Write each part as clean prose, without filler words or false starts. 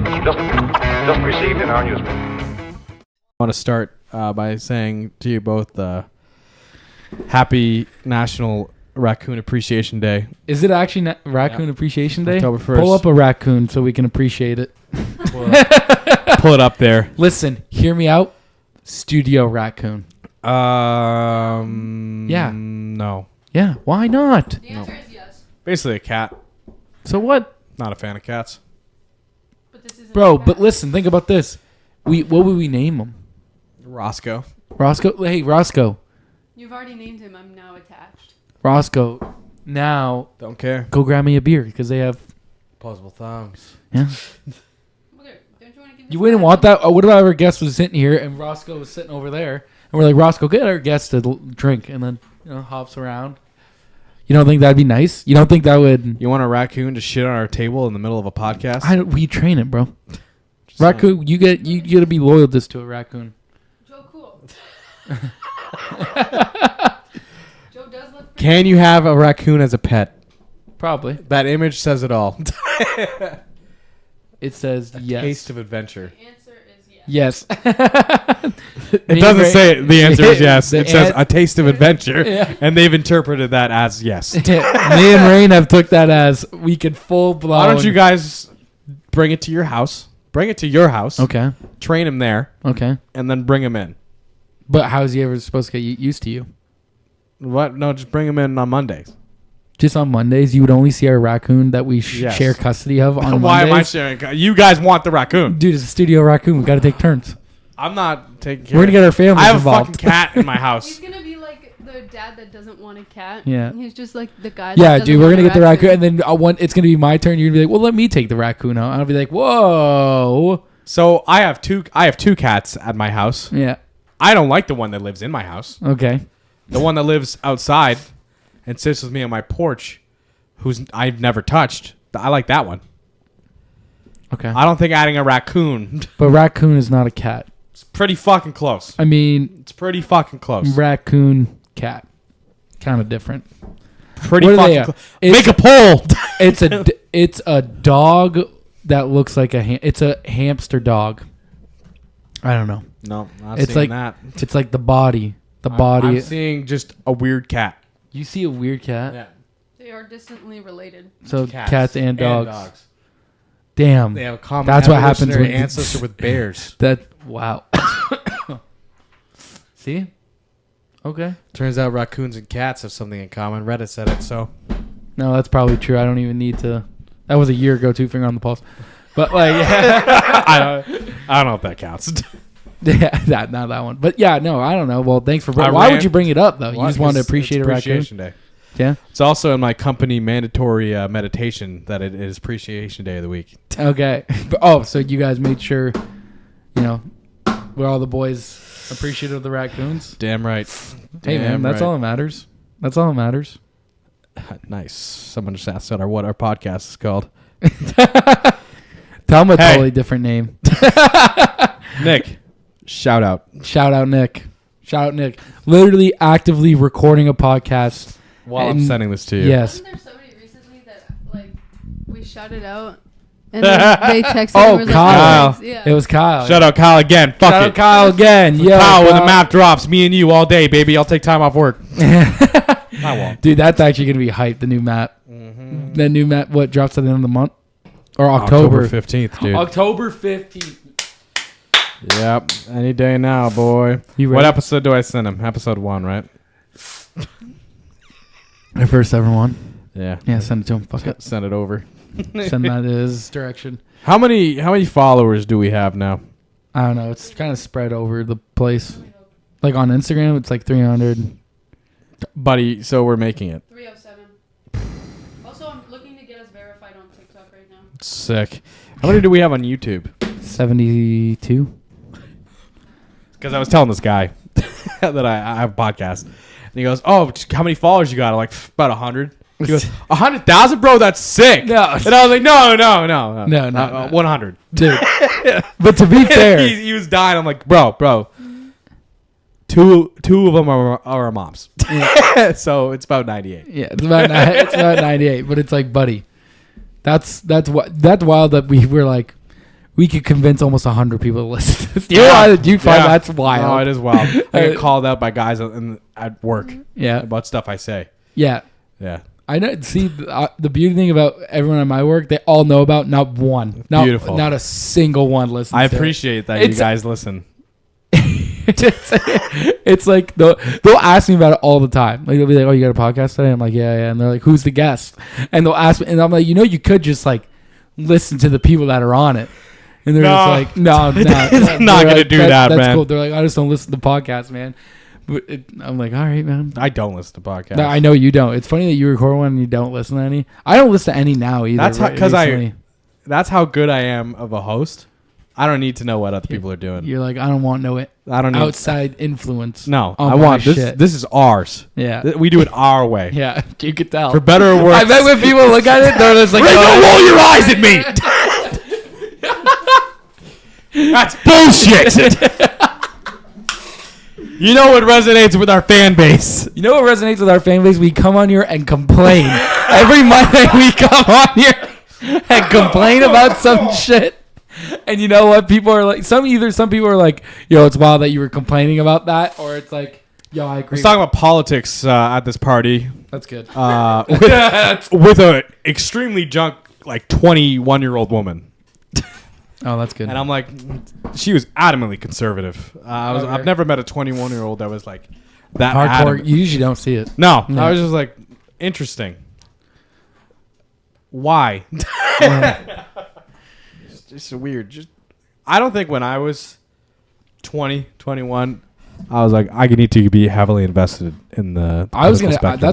just received in our newspaper. I want to start by saying to you both happy National Raccoon Appreciation Day. Is it actually Raccoon Appreciation Day? October 1st. Pull up a raccoon so we can appreciate it. Pull it up there. Listen, hear me out. Studio raccoon. Yeah. No. Yeah, why not? The answer is yes. Basically a cat. So what? Not a fan of cats. But this isn't Bro, a cat. but listen, think about this. What would we name him? Roscoe. Roscoe? Hey, Roscoe. You've already named him. I'm now attached. Roscoe, now Don't care. go grab me a beer because they have... Opposable thumbs. Yeah. Okay, don't you want to give this You wouldn't guy- want that? What if our guest was sitting here and Roscoe was sitting over there? And we're like, Roscoe, get our guest to drink. And then, hops around. You don't think that'd be nice? You don't think that would... You want a raccoon to shit on our table in the middle of a podcast? We train it, bro. Raccoon, you gotta be loyal just to a raccoon. Joe, cool. Joe does look pretty Can you have a raccoon as a pet? Probably. That image says it all. It says yes. Taste of adventure. The answer is yes. Yes. It doesn't say the answer is yes. The It says a taste of adventure, and they've interpreted that as yes. Me and Raine have took that as we could full blown. Why don't you guys bring it to your house? Bring it to your house. Okay. Train him there, Okay. and then bring him in. But how's he ever supposed to get used to you? What? No, just bring him in on Mondays. Just on Mondays, you would only see our raccoon that we Yes. share custody of on Why am I Mondays? sharing? You guys want the raccoon. Dude, it's a studio raccoon. We got to take turns. I'm not taking care We're gonna get our families I have involved. a fucking cat in my He's house. gonna be like the dad that doesn't want a cat. Yeah. He's just like the guy. Yeah, that doesn't dude, we're want gonna a get the raccoon, and then it's gonna be my turn. You're gonna be like, "Well, let me take the raccoon out." I'll be like, "Whoa." So I have two cats at my house. Yeah. I don't like the one that lives in my house. Okay. The one that lives outside and sits with me on my porch, who's I've never touched. I like that one. Okay. I don't think adding a raccoon. But raccoon is not a cat. It's pretty fucking close. I mean, It's pretty fucking close. raccoon, cat, kind of different. Pretty What are they fucking at? close. It's- Make a poll. It's a dog that looks like it's a hamster dog. I don't know. No, not It's seeing like- that. It's like the body. The body. I'm seeing just a weird cat. You see a weird cat. They are distantly related. So cats and dogs. dogs. Damn. They have a common That's what happens evolutionary when- ancestor with bears. Wow. See? Okay. Turns out raccoons and cats have something in common. Reddit said it, so. No, that's probably true. I don't even need to. That was a year ago. 2 finger on the pulse. But like, I don't know if that counts. yeah, not that one. But yeah, no, I don't know. Well, thanks for. I Why ran- would you bring it up though? You Why? just wanted to Because appreciate it's a raccoon. Appreciation Day. Yeah. It's also in my company mandatory meditation that it is Appreciation Day of the week. Okay. So you guys made sure, we're all the boys appreciative of the raccoons. Damn right. Hey man, that's all that matters. That's all that matters. Nice. Someone just asked what our podcast is called. Tell them a Hey. totally different name. Nick, shout out. Shout out Nick. Shout out Nick. Literally actively recording a podcast. While I'm And- sending this to you. Yes. Wasn't there somebody recently that like we shouted out and then they texted Oh, and were like, Kyle. "Thanks." Yeah. It was Kyle. Shout out Kyle again. Fuck Shout it. out Kyle again. Yo, Kyle, when the map drops, me and you all day, baby. I'll take time off work. I won't. Dude, that's actually going to be hype, the new map. The new map, what, drops at the end of the month? Or October October. 15th, dude. October 15th. Yep. Any day now, boy. You What ready? episode do I send him? Episode 1, right? My first ever one. Yeah. Yeah, send it to him. Fuck it. Send it over. Send that his direction. How many followers do we have now? I don't know. It's kind of spread over the place. Like on Instagram, it's like 300. Buddy, so we're making it. 307. Also, I'm looking to get us verified on TikTok right now. Sick. How many do we have on YouTube? 72. Because I was telling this guy that I have a podcast. And he goes, oh, how many followers you got? I'm like, about 100. He goes, 100,000? Bro, that's sick. No. And I was like, no. No. 100. Dude. But to be fair. he was dying. I'm like, bro. Two of them are our moms. So it's about 98. Yeah, it's about 98, but it's like, buddy, that's wild that we were like, we could convince almost 100 people to listen to this. Do you find that's wild? No, it is wild. I get called out by guys at work about stuff I say. Yeah. Yeah. I know. See, the beauty thing about everyone at my work, they all know about not one. Beautiful. Not a single one listens. I appreciate that you guys listen. It's like they'll ask me about it all the time. Like they'll be like, "Oh, you got a podcast today?" I'm like, "Yeah." And they're like, "Who's the guest?" And they'll ask me, and I'm like, "You could just like listen to the people that are on it." And they're just like, "No, not gonna do that, that's man." Cool. They're like, "I just don't listen to podcasts, man." But I'm like, "All right, man." I don't listen to podcasts. No, I know you don't. It's funny that you record one and you don't listen to any. I don't listen to any now either. That's how good I am of a host. I don't need to know what other people are doing. You're like, I don't want no outside influence. No, I want this. Shit. This is ours. Yeah, we do it our way. Yeah, you could tell. For better or worse. I bet when people look at it, they're just like, don't roll your eyes at me. That's bullshit. You know what resonates with our fan base. You know what resonates with our fan base? We come on here and complain. Every Monday we come on here and complain about some shit. And you know what? People are like, some people are like, yo, it's wild that you were complaining about that. Or it's like, yo, I agree. I was talking about politics at this party. That's good. With an extremely drunk, like 21-year-old woman. Oh, that's good. And I'm like, she was adamantly conservative. I've never met a 21-year-old that was like that hardcore. adamant. You usually don't see it. No. I was just like, interesting. Why? Yeah. It's weird. I don't think when I was 20, 21, I was like, I need to be heavily invested in the. That's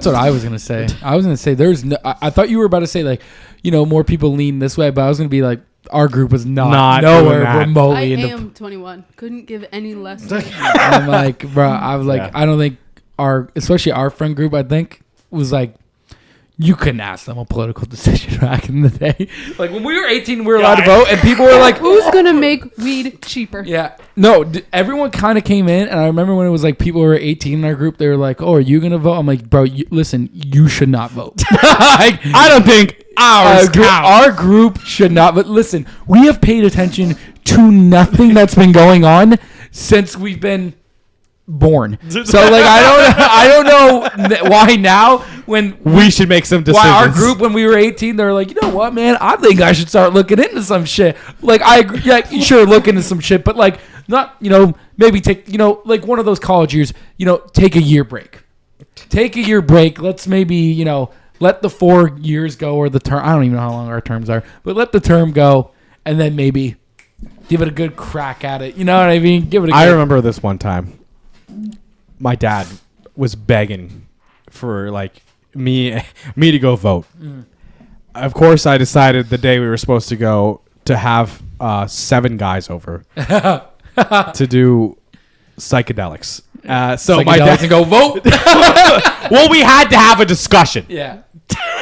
what I was gonna say. I was gonna say there's no. I thought you were about to say like, more people lean this way, but I was gonna be like, our group was not nowhere remotely. I am 21. Couldn't give any less. I'm like, bro. I was like, I don't think especially our friend group, I think was like. You couldn't ask them a political decision back in the day. Like when we were 18, we were allowed to vote, and people were like, "Who's gonna make weed cheaper?" Yeah, no. Everyone kind of came in, and I remember when it was like people who were 18 in our group. They were like, "Oh, are you gonna vote?" I'm like, "Bro, listen, you should not vote." I don't think our group should not. But listen, we have paid attention to nothing that's been going on since we've been born. So like I don't know why now when we should make some decisions. Why our group when we were 18 they're like, you know what, man, I think I should start looking into some shit. Like I agree, yeah, you should look into some shit, but like not, maybe take, like one of those college years, take a year break. Take a year break. Let's maybe, let the 4 years go or the term. I don't even know how long our terms are, but let the term go and then maybe give it a good crack at it. You know what I mean? Give it a I remember this one time. My dad was begging for like me to go vote. Of course, I decided the day we were supposed to go to have 7 guys over to do psychedelics. So my dad to go vote. Well, we had to have a discussion. Yeah.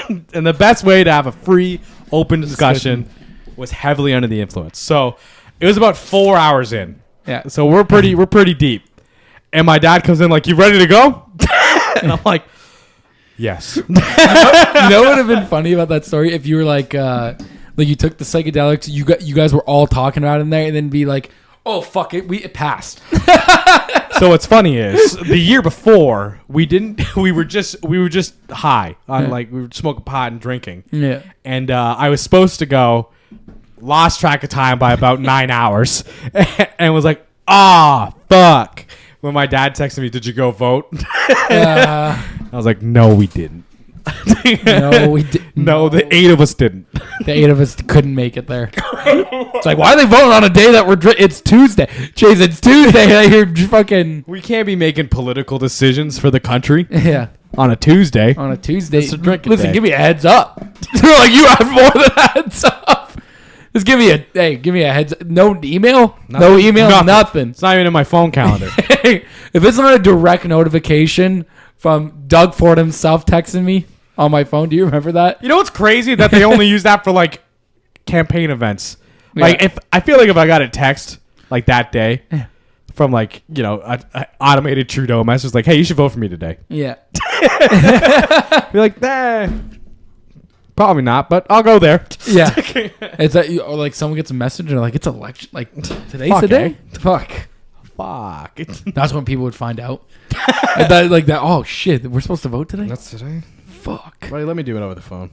And the best way to have a free, open discussion was heavily under the influence. So it was about 4 hours in. Yeah. So we're pretty deep. And my dad comes in like, "You ready to go?" And I'm like, "Yes." You know what would have been funny about that story if you were like you took the psychedelics, you guys were all talking about it in there, and then be like, "Oh fuck it, it passed." So what's funny is the year before we were just high on like we were smoking pot and drinking. Yeah. And I was supposed to go, lost track of time by about 9 hours, and was like, fuck. When my dad texted me, "Did you go vote?" I was like, "No, we didn't." No, we didn't. No, the 8 of us didn't. The 8 of us couldn't make it there. It's like, why are they voting on a day that it's Tuesday? Chase, it's Tuesday. Like, you're fucking. We can't be making political decisions for the country. Yeah. On a Tuesday. On a Tuesday. It's a drinking Listen, day. give me a heads up. Like, you have more than a heads up. Just give me a heads up. No email? No email? Nothing. It's not even in my phone calendar. If it's not a direct notification from Doug Ford himself texting me on my phone, do you remember that? You know what's crazy? That they only use that for like campaign events. Like if I feel like if I got a text like that day from like, a automated Trudeau message like, "Hey, you should vote for me today." Yeah. Be like, "Nah." Probably not, but I'll go there. Yeah. It's that, or like someone gets a message and they're like, it's election. Like, today's Fuck, the day? Fuck. That's when people would find out. like that. Oh, shit. We're supposed to vote today? That's today? Fuck. Wait, let me do it over the phone.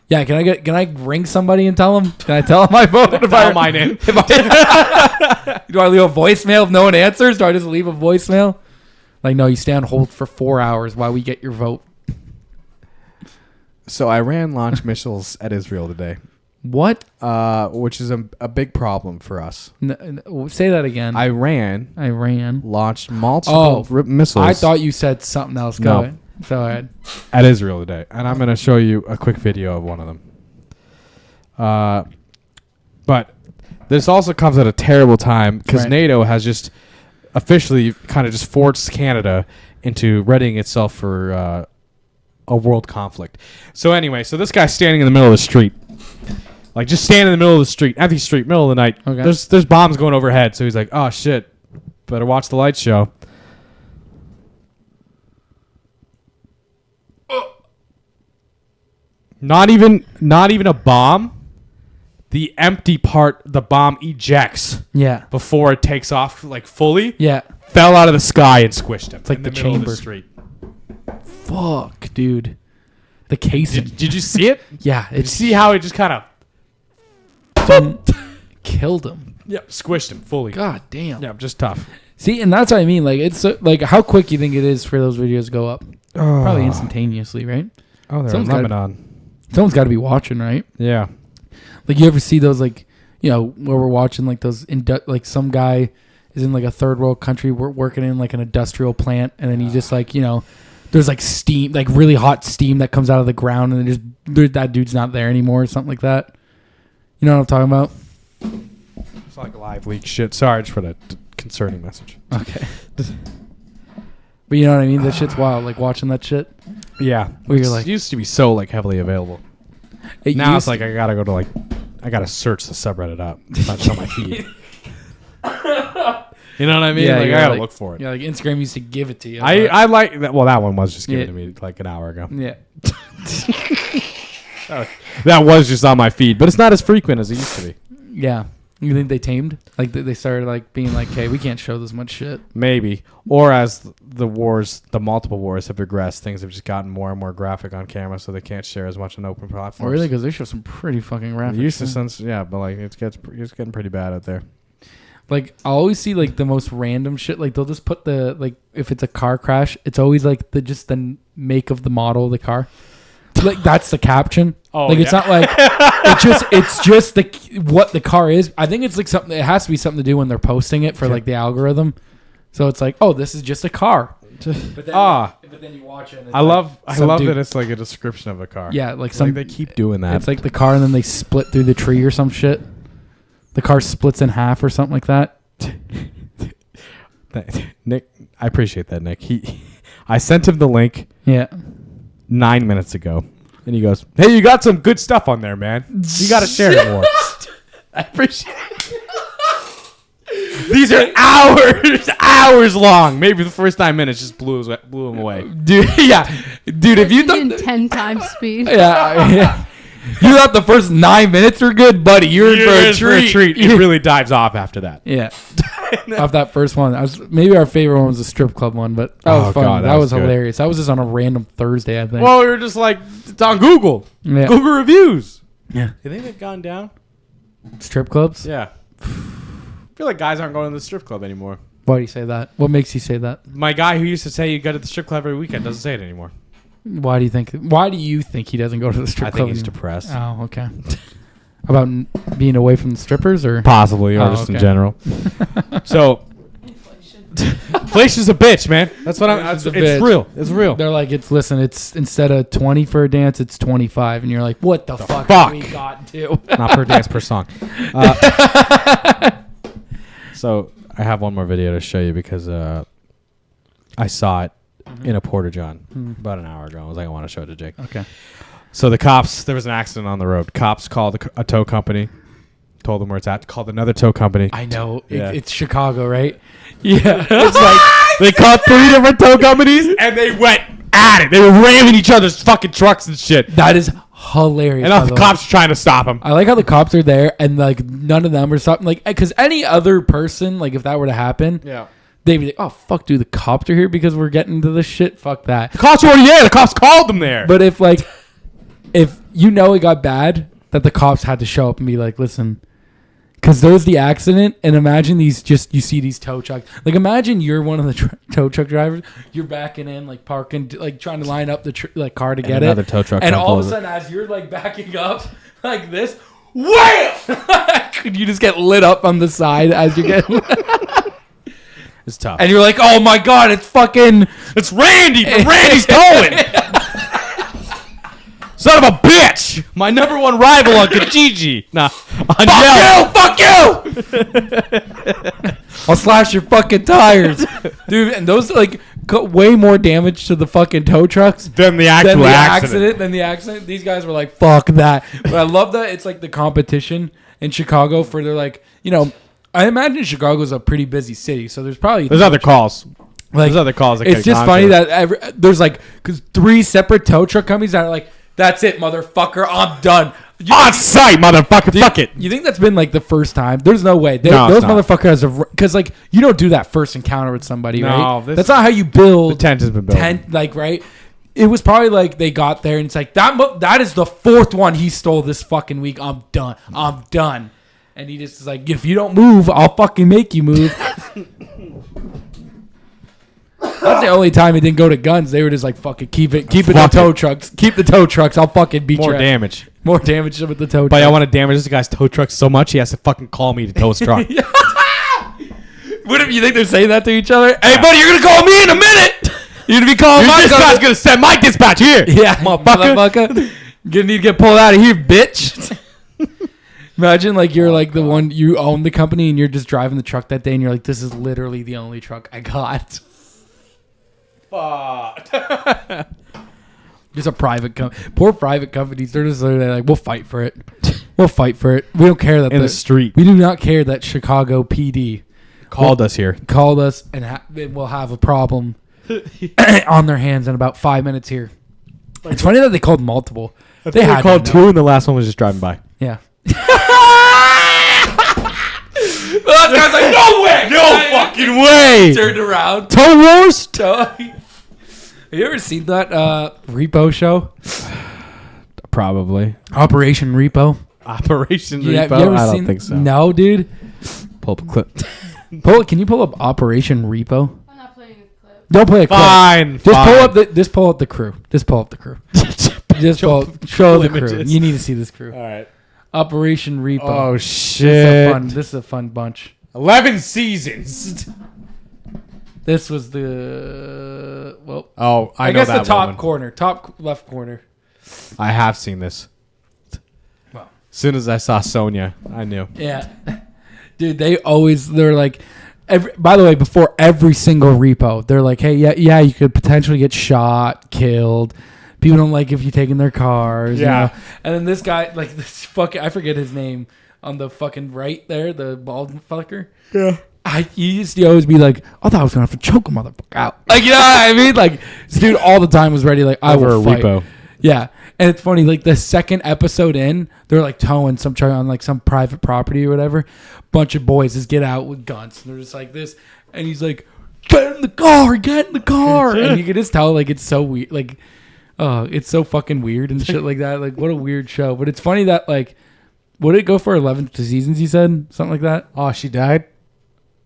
Yeah, can I ring somebody and tell them? Can I tell them I voted? Tell my name. Do I leave a voicemail if no one answers? Do I just leave a voicemail? Like, no, you stay on hold for 4 hours while we get your vote. So Iran launched missiles at Israel today. What? Which is a big problem for us. Say that again. Iran launched multiple missiles. I thought you said something else. Go ahead. Go ahead. At Israel today. And I'm going to show you a quick video of one of them. But this also comes at a terrible time because NATO has just officially kind of just forced Canada into readying itself for a world conflict. So anyway, so this guy's standing in the middle of the street. Like just standing in the middle of the street, empty street, middle of the night. Okay. There's bombs going overhead. So he's like, oh shit, better watch the light show. Not even a bomb. The empty part, the bomb ejects. Yeah. Before it takes off like fully. Yeah. Fell out of the sky and squished him. It's like in the middle chamber. of the street. Fuck, dude. The casing. Did you see it? Yeah. Did you see how it just kind of killed him? Yep, squished him fully. God damn. Yeah, just tough. See, and that's what I mean. Like, it's like how quick you think it is for those videos to go up? Probably instantaneously, right? Oh, they're in Lebanon. Someone's got to be watching, right? Yeah. Like, you ever see those, like, you know, where we're watching, like, those, like, some guy is in, like, a third world country working in, like, an industrial plant, and then he just, like, you know, there's, like, steam, like, really hot steam that comes out of the ground, and then just, that dude's not there anymore or something like that. You know what I'm talking about? It's like live leak shit. Sorry just for that concerning message. Okay. But you know what I mean? That shit's wild, like, watching that shit. Yeah. Where you're like, it used to be so, like, heavily available. Now it's like I gotta go to like I gotta search the subreddit up. It's not on my feed. You know what I mean? Yeah, like I gotta look for it. Yeah, like Instagram used to give it to you. I like that. Well, that one was just given to me like an hour ago. Yeah. That was just on my feed, but it's not as frequent as it used to be. Yeah. You think they tamed? Like they started like being like, "Hey, we can't show this much shit." Maybe, or as the multiple wars have progressed, things have just gotten more and more graphic on camera, so they can't share as much on open platforms. Oh, really? Because they show some pretty fucking graphic. Used to sense, yeah, but like it's getting pretty bad out there. Like I always see like the most random shit. Like they'll just put the like if it's a car crash, it's always like the make of the model of the car. Like that's the caption. Oh, like it's not like it's just what the car is. I think it's like something. It has to be something to do when they're posting it for like the algorithm. So it's like, oh, this is just a car. But then you watch it. And I love that it's like a description of a car. Yeah, like they keep doing that. It's like the car, and then they split through the tree or some shit. The car splits in half or something like that. Nick, I appreciate that, Nick. I sent him the link. Yeah. 9 minutes ago, and he goes, "Hey, you got some good stuff on there, man. You got to share it more." I appreciate it. These are hours long. Maybe the first 9 minutes just blew him away, dude. Yeah, dude. If you in 10 times speed, yeah. You thought the first 9 minutes were good, buddy. You're in for a treat. It really dives off after that. Yeah. Off that first one, maybe our favorite one was the strip club one, but that was fun. God, that was good. hilarious. That was just on a random Thursday, I think. Well, we were just like, it's on Google. Yeah. Google reviews. Yeah. You think they've gone down? Strip clubs? Yeah. I feel like guys aren't going to the strip club anymore. Why do you say that? What makes you say that? My guy who used to say you go to the strip club every weekend doesn't say it anymore. Why do you think he doesn't go to the strip club? I think he's depressed. Oh, okay. About being away from the strippers, or possibly, or just in general. So, inflation's a bitch, man. That's what it's real. It's real. They're like, it's instead of 20 for a dance, it's 25, and you're like, what the fuck? Have we got to? Not per dance, per song. So I have one more video to show you because I saw it in a Porta-John about an hour ago. I was like, I want to show it to Jake. Okay. So the cops, there was an accident on the road. Cops called a tow company, told them where it's at, called another tow company. I know. Yeah. It's Chicago, right? Yeah. It's like they called 3 different tow companies and they went at it. They were ramming each other's fucking trucks and shit. That is hilarious. And all the cops are trying to stop them. I like how the cops are there and like none of them are stopping. Like, because any other person, like if that were to happen, they'd be like, oh fuck, dude, the cops are here because we're getting into this shit. Fuck that. The cops were already there. The cops called them there. But if you know it got bad, that the cops had to show up and be like, listen, because there's the accident, and imagine you see these tow trucks. Like, imagine you're one of the tow truck drivers. You're backing in, like parking, like trying to line up the car to get it. Another tow truck. And all of a sudden, as you're like backing up like this, wham! You just get lit up on the side as you get. It's tough. And you're like, oh my god, it's Randy from Randy's Towing. Son of a bitch! My number one rival on Kijiji. Nah, on Fuck you! I'll slash your fucking tires, dude. And those like way more damage to the fucking tow trucks than the actual accident. Than the accident. These guys were like, fuck that. But I love that it's like the competition in Chicago for they're like, you know, I imagine Chicago's a pretty busy city, so there's other calls. Like, there's other calls. It's just funny that there's like because 3 separate tow truck companies that are like, that's it, motherfucker. I'm done. On site, motherfucker. Fuck it. You think that's been like the first time? There's no way. No, those motherfuckers have, because like you don't do that first encounter with somebody, right? That's not how you build. The tent has been built. Like, right? It was probably like they got there and it's like that is the 4th one he stole this fucking week. I'm done. And he just is like, if you don't move, I'll fucking make you move. That's the only time he didn't go to guns. They were just like, fuck it, keep the tow trucks. Keep the tow trucks. I'll fucking beat you. More damage with the tow trucks. But I want to damage this guy's tow truck so much, he has to fucking call me to tow his truck. What if you think they're saying that to each other? Hey, buddy, you're going to call me in a minute. You're going to be calling my dispatch. Going to send my dispatch here. Yeah, motherfucker. You're going to need to get pulled out of here, bitch. Imagine like you're like the one, you own the company and you're just driving the truck that day and you're like, this is literally the only truck I got. Just a private company. Poor private companies. They're just like, we'll fight for it. We'll fight for it. We don't care that in the street. We do not care that Chicago PD called us here. Called us and we'll have a problem on their hands in about 5 minutes here. It's funny that they called multiple. They called 2 and the last one was just driving by. Yeah. The last guy's like, no way! No fucking way! Turned around. Tow Wars? Have you ever seen that Repo show? Probably. Operation Repo? Operation Repo? You ever I seen, don't think so. No, dude. Pull up a clip. Can you pull up Operation Repo? I'm not playing a clip. Don't play a clip. Fine. Just pull up the crew. Just pull up the crew. Show the crew. You need to see this crew. All right. Operation Repo. Oh shit! This is a fun bunch. 11 seasons. This was the I know guess that the top one. corner, top left corner. I have seen this. Well, as soon as I saw Sonia, I knew. Yeah, dude. They're like, by the way, before every single repo, they're like, hey, yeah, you could potentially get shot, killed. People don't like if you take in their cars. Yeah. You know? And then this guy, like this fucking, I forget his name on the fucking right there, the bald fucker. Yeah. He used to always be like, I thought I was going to have to choke a motherfucker out. Like, you know what I mean? Like, this dude all the time was ready, like, I will fight. Repo. Yeah. And it's funny, like, the second episode in, they're, like, towing some truck on, like, some private property or whatever. Bunch of boys just get out with guns. And they're just like this. And he's like, get in the car. And you can just tell, like, it's so weird. Like, it's so fucking weird and shit like that. Like, what a weird show. But it's funny that, like, would it go for 11 seasons, you said? Something like that? Oh, she died?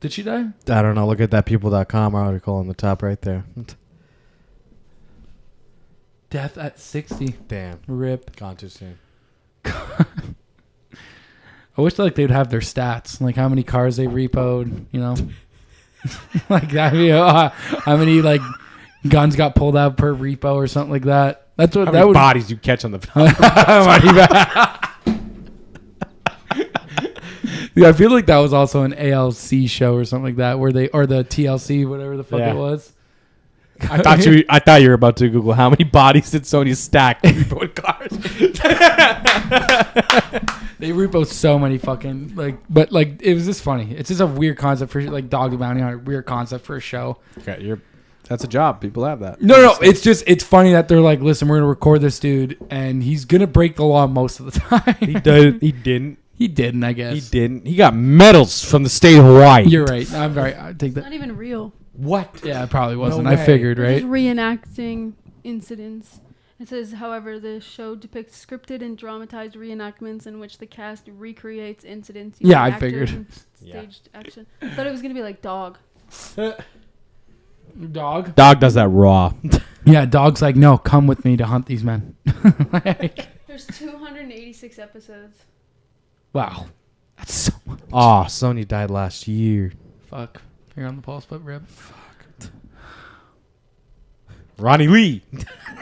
Did she die? I don't know. Look at that people.com article on the top right there. Death at 60. Damn. Rip. Gone too soon. I wish like they'd have their stats, like how many cars they repoed, you know, like that. You know, how many like guns got pulled out per repo or something like that. That's what how that many would. Bodies you catch on the. Yeah, I feel like that was also an ALC show or something like that, where they or the TLC, whatever the fuck it was. I thought you were about to Google how many bodies did Sony stack to repo cars. They repo so many fucking but it was just funny. It's just a weird concept for like Dog the Bounty Hunter. Weird concept for a show. Okay, That's a job. People have that. No. It's funny that they're like, listen, we're gonna record this dude, and he's gonna break the law most of the time. He did. He didn't. He didn't, I guess. He didn't. He got medals from the state of Hawaii. You're right. I'm right. I take It's that. not even real. What? Yeah, it probably wasn't. No I way. figured, They're right? just reenacting incidents. It says, however, the show depicts scripted and dramatized reenactments in which the cast recreates incidents. Yeah, using I figured. actors and staged action. I thought it was gonna be like Dog. Dog. Dog does that raw. Yeah, Dog's like, no, come with me to hunt these men. Like, There's 286 episodes. wow, that's so much. Oh, Sonya died last year. Fuck. Finger on the pulse, but rib. Ronnie Lee.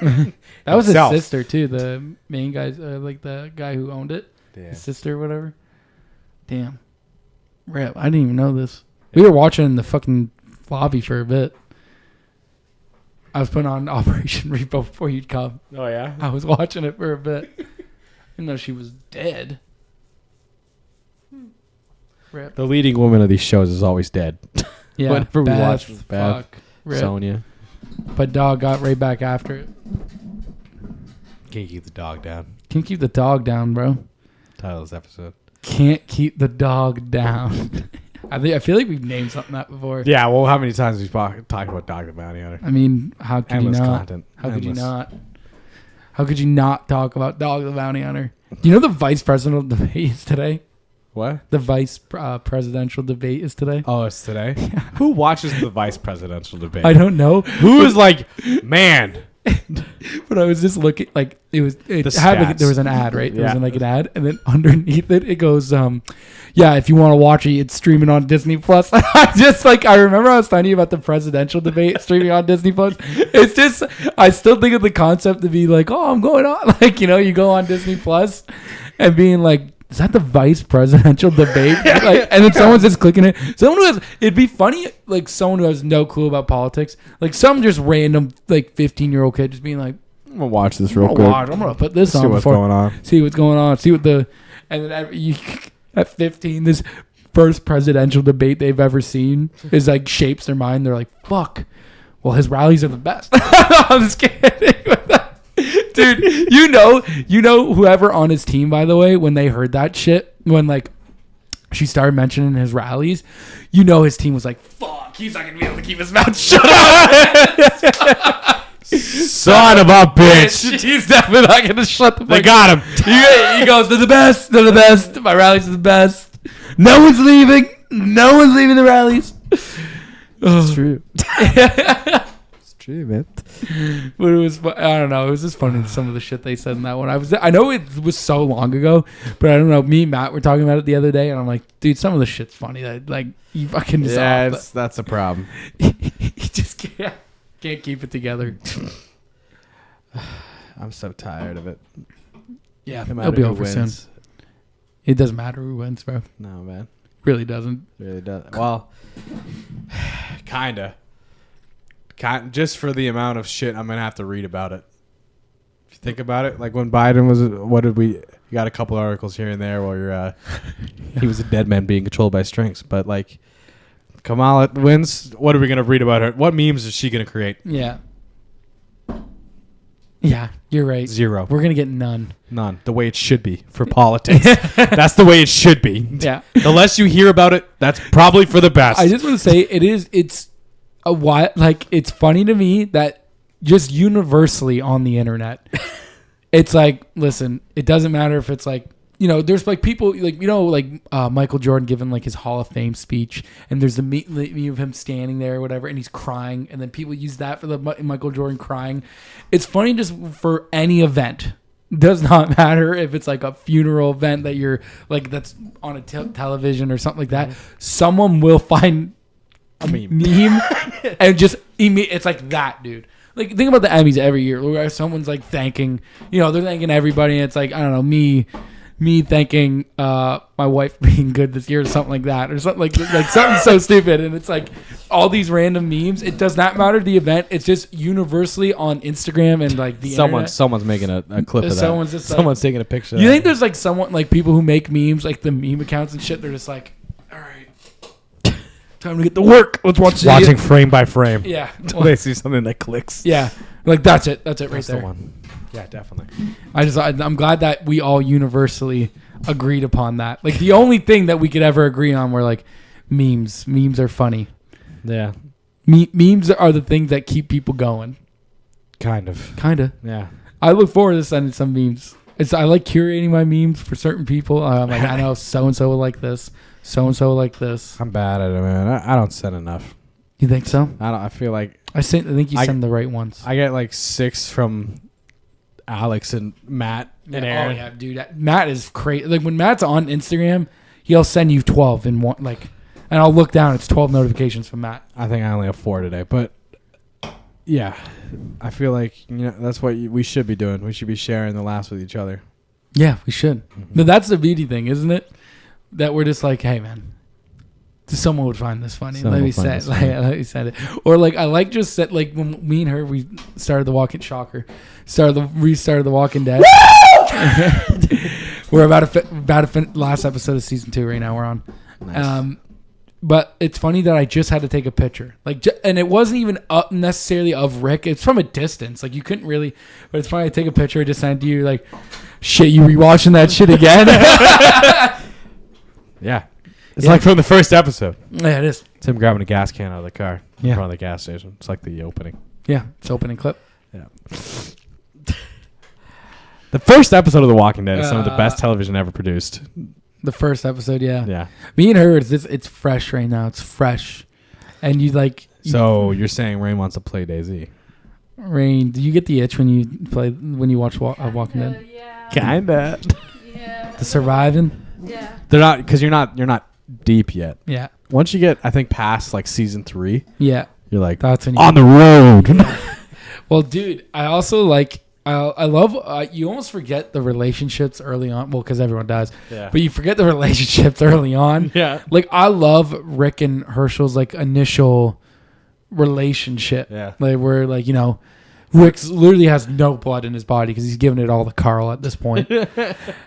That was his Himself. sister too. The main guy's like the guy who owned it. Yeah. His sister or whatever. Damn. Rip. I didn't even know this. We were watching in the fucking lobby for a bit. I was putting on Operation Repo before you'd come. Oh yeah. I was watching it for a bit. Even though she was dead. Rip. The leading woman of these shows is always dead. Yeah. Whatever we Beth, watched was bad. fuck. Rip. Sonya. But Dog got right back after it. Can't keep the dog down. Can't keep the dog down, bro. Title of this episode. Can't keep the dog down. I feel like we've named something that before. Yeah, well, how many times we've talked about Dog the Bounty Hunter? I mean, how could Endless you not? content. How could you Endless. not? How could you not talk about Dog the Bounty Hunter? Do you know the vice presidential debate is today? What? The vice presidential debate is today. Oh, it's today? Who watches the vice presidential debate? I don't know. Who is like, man? But I was just looking, like, it The had like, stats. there was an ad, right? There was Yeah. like an ad, and then underneath it, it goes, yeah, if you want to watch it, it's streaming on Disney Plus. I remember I was telling you about the presidential debate streaming on Disney Plus. It's just, I still think of the concept to be like, oh, I'm going on, like, you know, you go on Disney Plus and being like, is that the vice presidential debate? Like, and then someone's just clicking it. Someone who has, it'd be funny, like someone who has no clue about politics, like some just random, like 15-year-old kid just being like, I'm going to watch this I'm real gonna quick. watch, I'm gonna put this See on what's before, going on. see what's going on, see what the, and then at 15, this first presidential debate they've ever seen is like shapes their mind. They're like, fuck, well, his rallies are the best. I'm just kidding. Dude, you know whoever on his team, by the way, when they heard that shit, when like she started mentioning his rallies, you know his team was like, fuck, he's not gonna be able to keep his mouth shut. Son of a bitch. He's definitely not gonna shut the fuck. They got him. He goes, they're the best. They're the best. My rallies are the best. No one's leaving. No one's leaving the rallies. It's true. It's true, man. But it was, I don't know. It was just funny some of the shit they said in that one. I know it was so long ago, but I don't know. Me and Matt were talking about it the other day, and I'm like, dude, some of the shit's funny. That like you fucking just Yeah, off that's a problem. he just can't keep it together. I'm so tired of it. Yeah, No it'll matter be who over wins. soon. It doesn't matter who wins, bro. No, man. Really doesn't. Really does. Well, kinda. Just for the amount of shit I'm gonna have to read about it. If you think about it, like when Biden was, what did we? You got a couple articles here and there where you're, he was a dead man being controlled by strings. But like, Kamala wins. What are we gonna read about her? What memes is she gonna create? Yeah. Yeah, you're right. Zero. We're gonna get none. None. The way it should be for politics. That's the way it should be. Yeah. The less you hear about it, that's probably for the best. I just want to say it's a what, like, it's funny to me that just universally on the internet, it's like, listen, it doesn't matter if it's like, you know, there's like people like, you know, like Michael Jordan giving like his Hall of Fame speech, and there's the meme of him standing there or whatever, and he's crying, and then people use that for the Michael Jordan crying. It's funny just for any event. Does not matter if it's like a funeral event that you're like that's on a television or something like that. Someone will find a meme and just it's like that, dude. Like think about the Emmys every year where someone's like thanking, you know, they're thanking everybody, and it's like, I don't know, me thanking my wife being good this year or something like that, or something like something so stupid, and it's like all these random memes. It does not matter the event. It's just universally on Instagram and like the internet. Someone's making a clip of that. Someone's just like- Someone's taking a picture. You of think that. there's like someone like people who make memes, like the meme accounts and shit? They're just like, all right, time to get to work. Let's watch the Watching frame by frame. Yeah. Until they see something that clicks. Yeah. Like that's it. That's it right That's there. the one. Yeah, definitely. I'm glad that we all universally agreed upon that. Like the only thing that we could ever agree on were like memes. Memes are funny. Yeah. Memes are the things that keep people going. Kind of. Yeah. I look forward to sending some memes. I like curating my memes for certain people. I'm like, I know so and so will like this. So and so will like this. I'm bad at it, man. I don't send enough. You think so? I feel like I think you send the right ones. I get like 6 from Alex and Matt and Aaron. Oh yeah, dude. Matt is crazy. Like when Matt's on Instagram, he'll send you 12 in one. Like, and I'll look down. It's 12 notifications from Matt. I think I only have 4 today, but yeah, I feel like that's what we should be doing. We should be sharing the laughs with each other. Yeah, we should. Mm-hmm. But that's the beauty thing, isn't it? That we're just like, hey man, someone would find this funny. Let me say it. Or like I like just said like when me and her we started the Walking restarted the Walking Dead. We're about to last episode of season 2 right now. We're on. Nice. But it's funny that I just had to take a picture, like, and it wasn't even up necessarily of Rick. It's from a distance, like you couldn't really. But it's funny. I take a picture, I just send to you, like, shit, you rewatching that shit again? Yeah. It's like from the first episode. Yeah, it is. It's him grabbing a gas can out of the car in Yeah. front of the gas station. It's like the opening. Yeah, it's opening clip. Yeah. The first episode of The Walking Dead is some of the best television ever produced. The first episode, yeah. Yeah. Me and her, it's fresh right now. It's fresh, and you like. So you're saying Raine wants to play DayZ? Raine, do you get the itch when you watch Walking Dead? Yeah. Kinda. Yeah. The surviving. Yeah. They're not because you're not deep yet. Yeah. Once you get, I think, past like season 3, Yeah. you're like That's when you on the road. Well, dude, I also like. I love. You almost forget the relationships early on. Well, because everyone does. Yeah. But you forget the relationships early on. Yeah. Like I love Rick and Herschel's like initial relationship. Yeah. Like where like Rick literally has no blood in his body because he's giving it all to Carl at this point.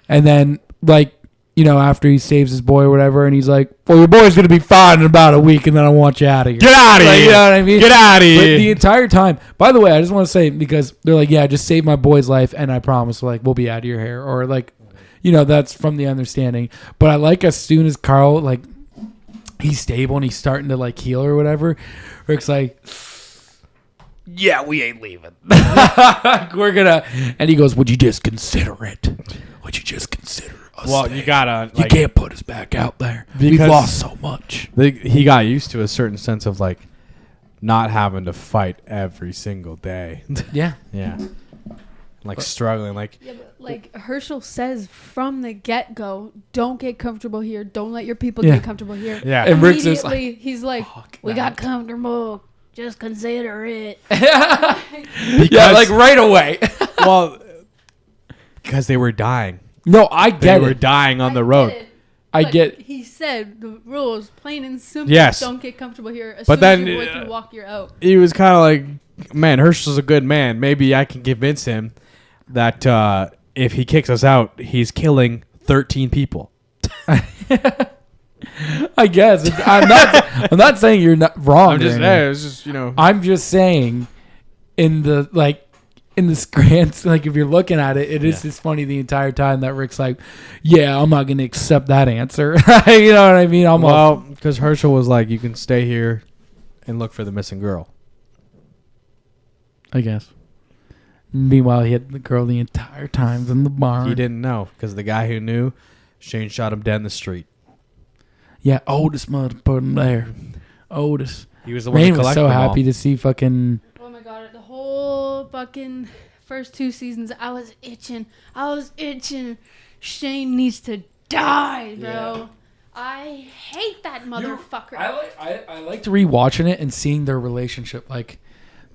And then like after he saves his boy or whatever, and he's like, well, your boy's going to be fine in about a week, and then I want you out of here. Get out of here. You know what I mean? Get out of here. But the entire time, by the way, I just want to say, because they're like, yeah, just save my boy's life, and I promise, like, we'll be out of your hair. Or, like, that's from the understanding. But I like as soon as Carl, like, he's stable and he's starting to, like, heal or whatever, Rick's like, yeah, we ain't leaving. We're going to. And he goes, would you just consider it? Would you just consider it? Well, you gotta. You Like, can't put us back out there. We've Because- lost so much. he got used to a certain sense of like not having to fight every single day. Yeah. Yeah. Like struggling. Like Yeah, but like Herschel says from the get-go, don't get comfortable here. Don't let your people Yeah. get comfortable here. yeah. And Rick's just like, Immediately, he's like, we got comfortable. Just consider it. yeah, like right away. well, because they were dying. No, I They get were it. dying on the road. I But get. He said the rules, plain and simple. Yes. Don't get comfortable here. As But soon as then, your boy can walk, you're out. He was kind of like, man, Herschel's a good man. Maybe I can convince him that if he kicks us out, he's killing 13 people. I guess I'm not saying you're not wrong. I'm just, or hey, anything. it's just I'm just saying, in the grand, like if you're looking at it, it is just funny the entire time that Rick's like, yeah, I'm not gonna accept that answer. You know what I mean? well, because Herschel was like, you can stay here and look for the missing girl. I guess. Meanwhile, he had the girl the entire time in the barn. He didn't know because the guy who knew, Shane shot him dead in the street. Yeah, Otis mother put him there. Otis. He was the one Raine who was collected so them all. happy to see fucking. Oh my god, the whole fucking first 2 seasons, I was itching. Shane needs to die, bro. Yeah. I hate that motherfucker. I like to rewatching it and seeing their relationship like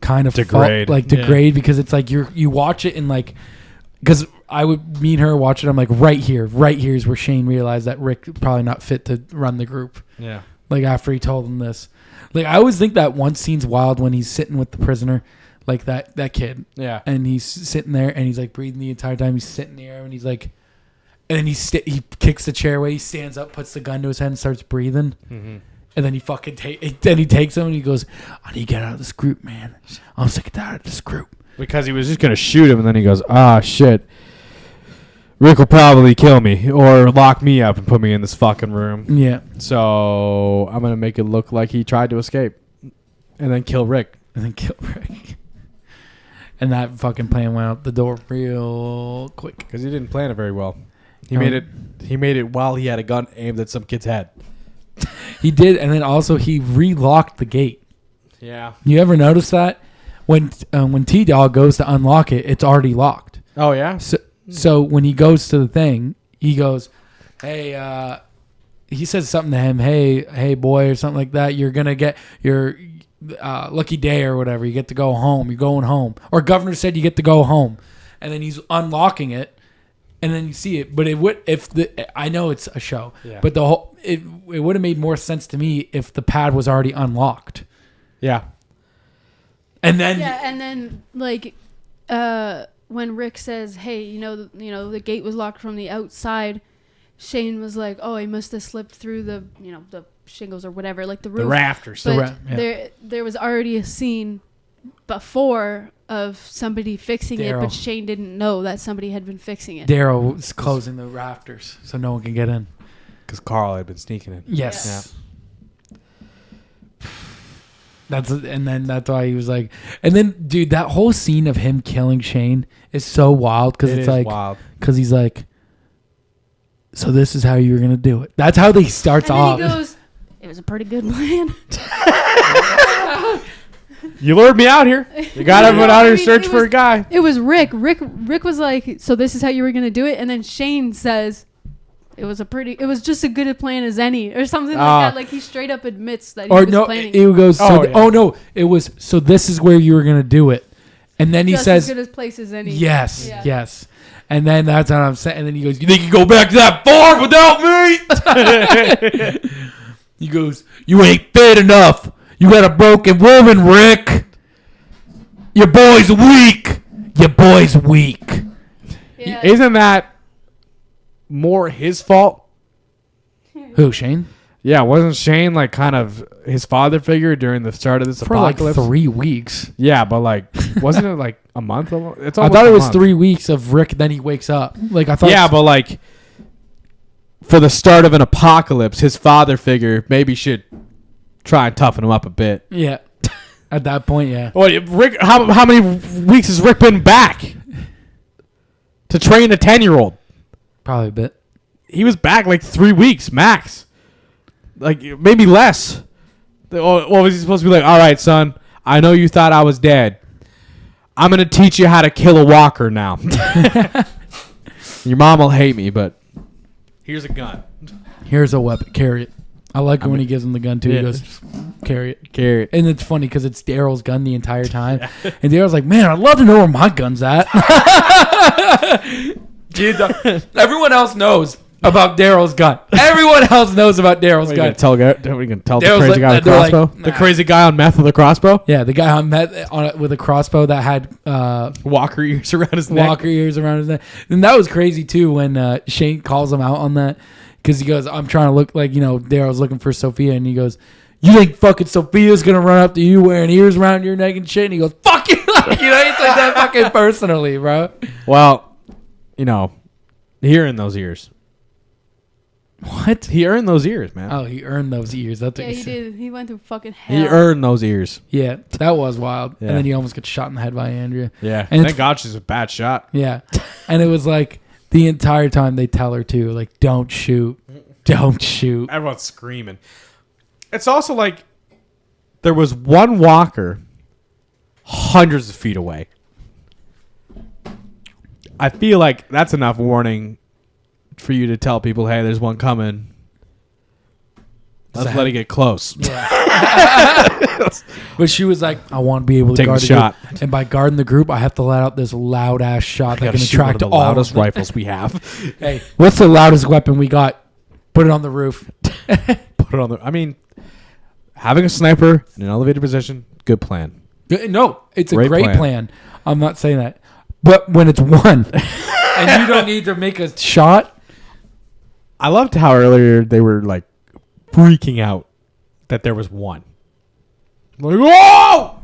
kind of Degrade. degrade because it's like you watch it and like because I would me and her watch it. I'm like right here is where Shane realized that Rick probably not fit to run the group. Yeah. Like after he told him this, like I always think that one scene's wild when he's sitting with the prisoner, like that kid. Yeah. And he's sitting there and he's like breathing the entire time. He's sitting there and he's like, and then he kicks the chair away. He stands up, puts the gun to his head and starts breathing. Mm-hmm. And then he fucking then he takes him and he goes, I need to get out of this group, man. I'm sick of that, this group. Because he was just going to shoot him, and then he goes, ah, shit. Rick will probably kill me or lock me up and put me in this fucking room. Yeah. So I'm going to make it look like he tried to escape and then kill Rick. And that fucking plan went out the door real quick. Because he didn't plan it very well. He made it while he had a gun aimed at some kid's head. He did, and then also he relocked the gate. Yeah. You ever notice that? When T-Dog goes to unlock it, it's already locked. Oh, yeah? So when he goes to the thing, he goes, hey, he says something to him, hey, boy, or something like that. You're going to get your lucky day or whatever. You get to go home. You're going home. Or governor said you get to go home. And then he's unlocking it, and then you see it. But it would, I know it's a show, but it would have made more sense to me if the pad was already unlocked. Yeah. And then like when Rick says, "Hey, the gate was locked from the outside," Shane was like, "Oh, he must have slipped through the shingles or whatever, like the roof, the rafters." But there was already a scene before of somebody fixing it, but Shane didn't know that somebody had been fixing it. Daryl was closing the rafters so no one can get in. Because Carl had been sneaking in. Yes. Yeah. That's why he was like, and then dude, that whole scene of him killing Shane is so wild because it's like, because he's like, so this is how you were gonna do it. That's how they starts off. He goes, it was a pretty good plan. You lured me out here. You got everyone out here search for a guy. It was Rick. Rick was like, so this is how you were gonna do it, and then Shane says, it was just a good plan as any, or something like that. Like he straight up admits that he was planning. It goes, it was, so this is where you were going to do it. And then he just says, as good a place as any. Yes. And then that's what I'm saying. And then he goes, you think you go back to that farm without me? He goes, you ain't fit enough. You got a broken woman, Rick. Your boy's weak. Yeah. Isn't that more his fault? Who, Shane? Yeah, wasn't Shane like kind of his father figure during the start of this apocalypse? For like 3 weeks. Yeah, but like, wasn't it like a month? It's I thought it was 3 weeks of Rick, then he wakes up. Like I thought. Yeah, but like for the start of an apocalypse, his father figure maybe should try and toughen him up a bit. Yeah. At that point, yeah. Well, Rick, how many weeks has Rick been back to train a 10-year-old? Probably a bit. He was back like 3 weeks max, like maybe less. What was he supposed to be like? All right, son, I know you thought I was dead. I'm gonna teach you how to kill a walker now. Your mom will hate me, but here's a gun. Here's a weapon. Carry it. I like it when he gives him the gun too. Yeah. He goes, carry it. Carry it. And it's funny because it's Daryl's gun the entire time. Yeah. And Daryl's like, man, I'd love to know where my gun's at. Dude, everyone else knows about Daryl's gun. Everyone else knows about Daryl's gun. We can tell the crazy guy with a crossbow? Like, nah. The crazy guy on meth with a crossbow? Yeah, the guy on meth with a crossbow that had walker ears around his neck. And that was crazy too when Shane calls him out on that. Because he goes, I'm trying to look like, Daryl's looking for Sophia. And he goes, you think fucking Sophia's going to run up to you wearing ears around your neck and shit? And he goes, fuck you. He takes that fucking personally, bro. Well, he earned those ears. What? He earned those ears, man. Oh, he earned those ears. That's what he said. did. He went through fucking hell. He earned those ears. Yeah, that was wild. Yeah. And then he almost gets shot in the head by Andrea. Yeah. And thank God she's a bad shot. Yeah. And it was like the entire time they tell her too, like, don't shoot. Don't shoot. Everyone's screaming. It's also like there was one walker hundreds of feet away. I feel like that's enough warning for you to tell people, hey, there's one coming. Let's let it get close. Yeah. But she was like, I want to be able to guard the shot. Group. And by guarding the group, I have to let out this loud ass shot that can attract the all loudest rifles we have. Hey, what's the loudest weapon we got? Put it on the roof. Having a sniper in an elevated position, good plan. No, it's a great plan. I'm not saying that. But when it's one and you don't need to make a shot. I loved how earlier they were like freaking out that there was one. Like, whoa!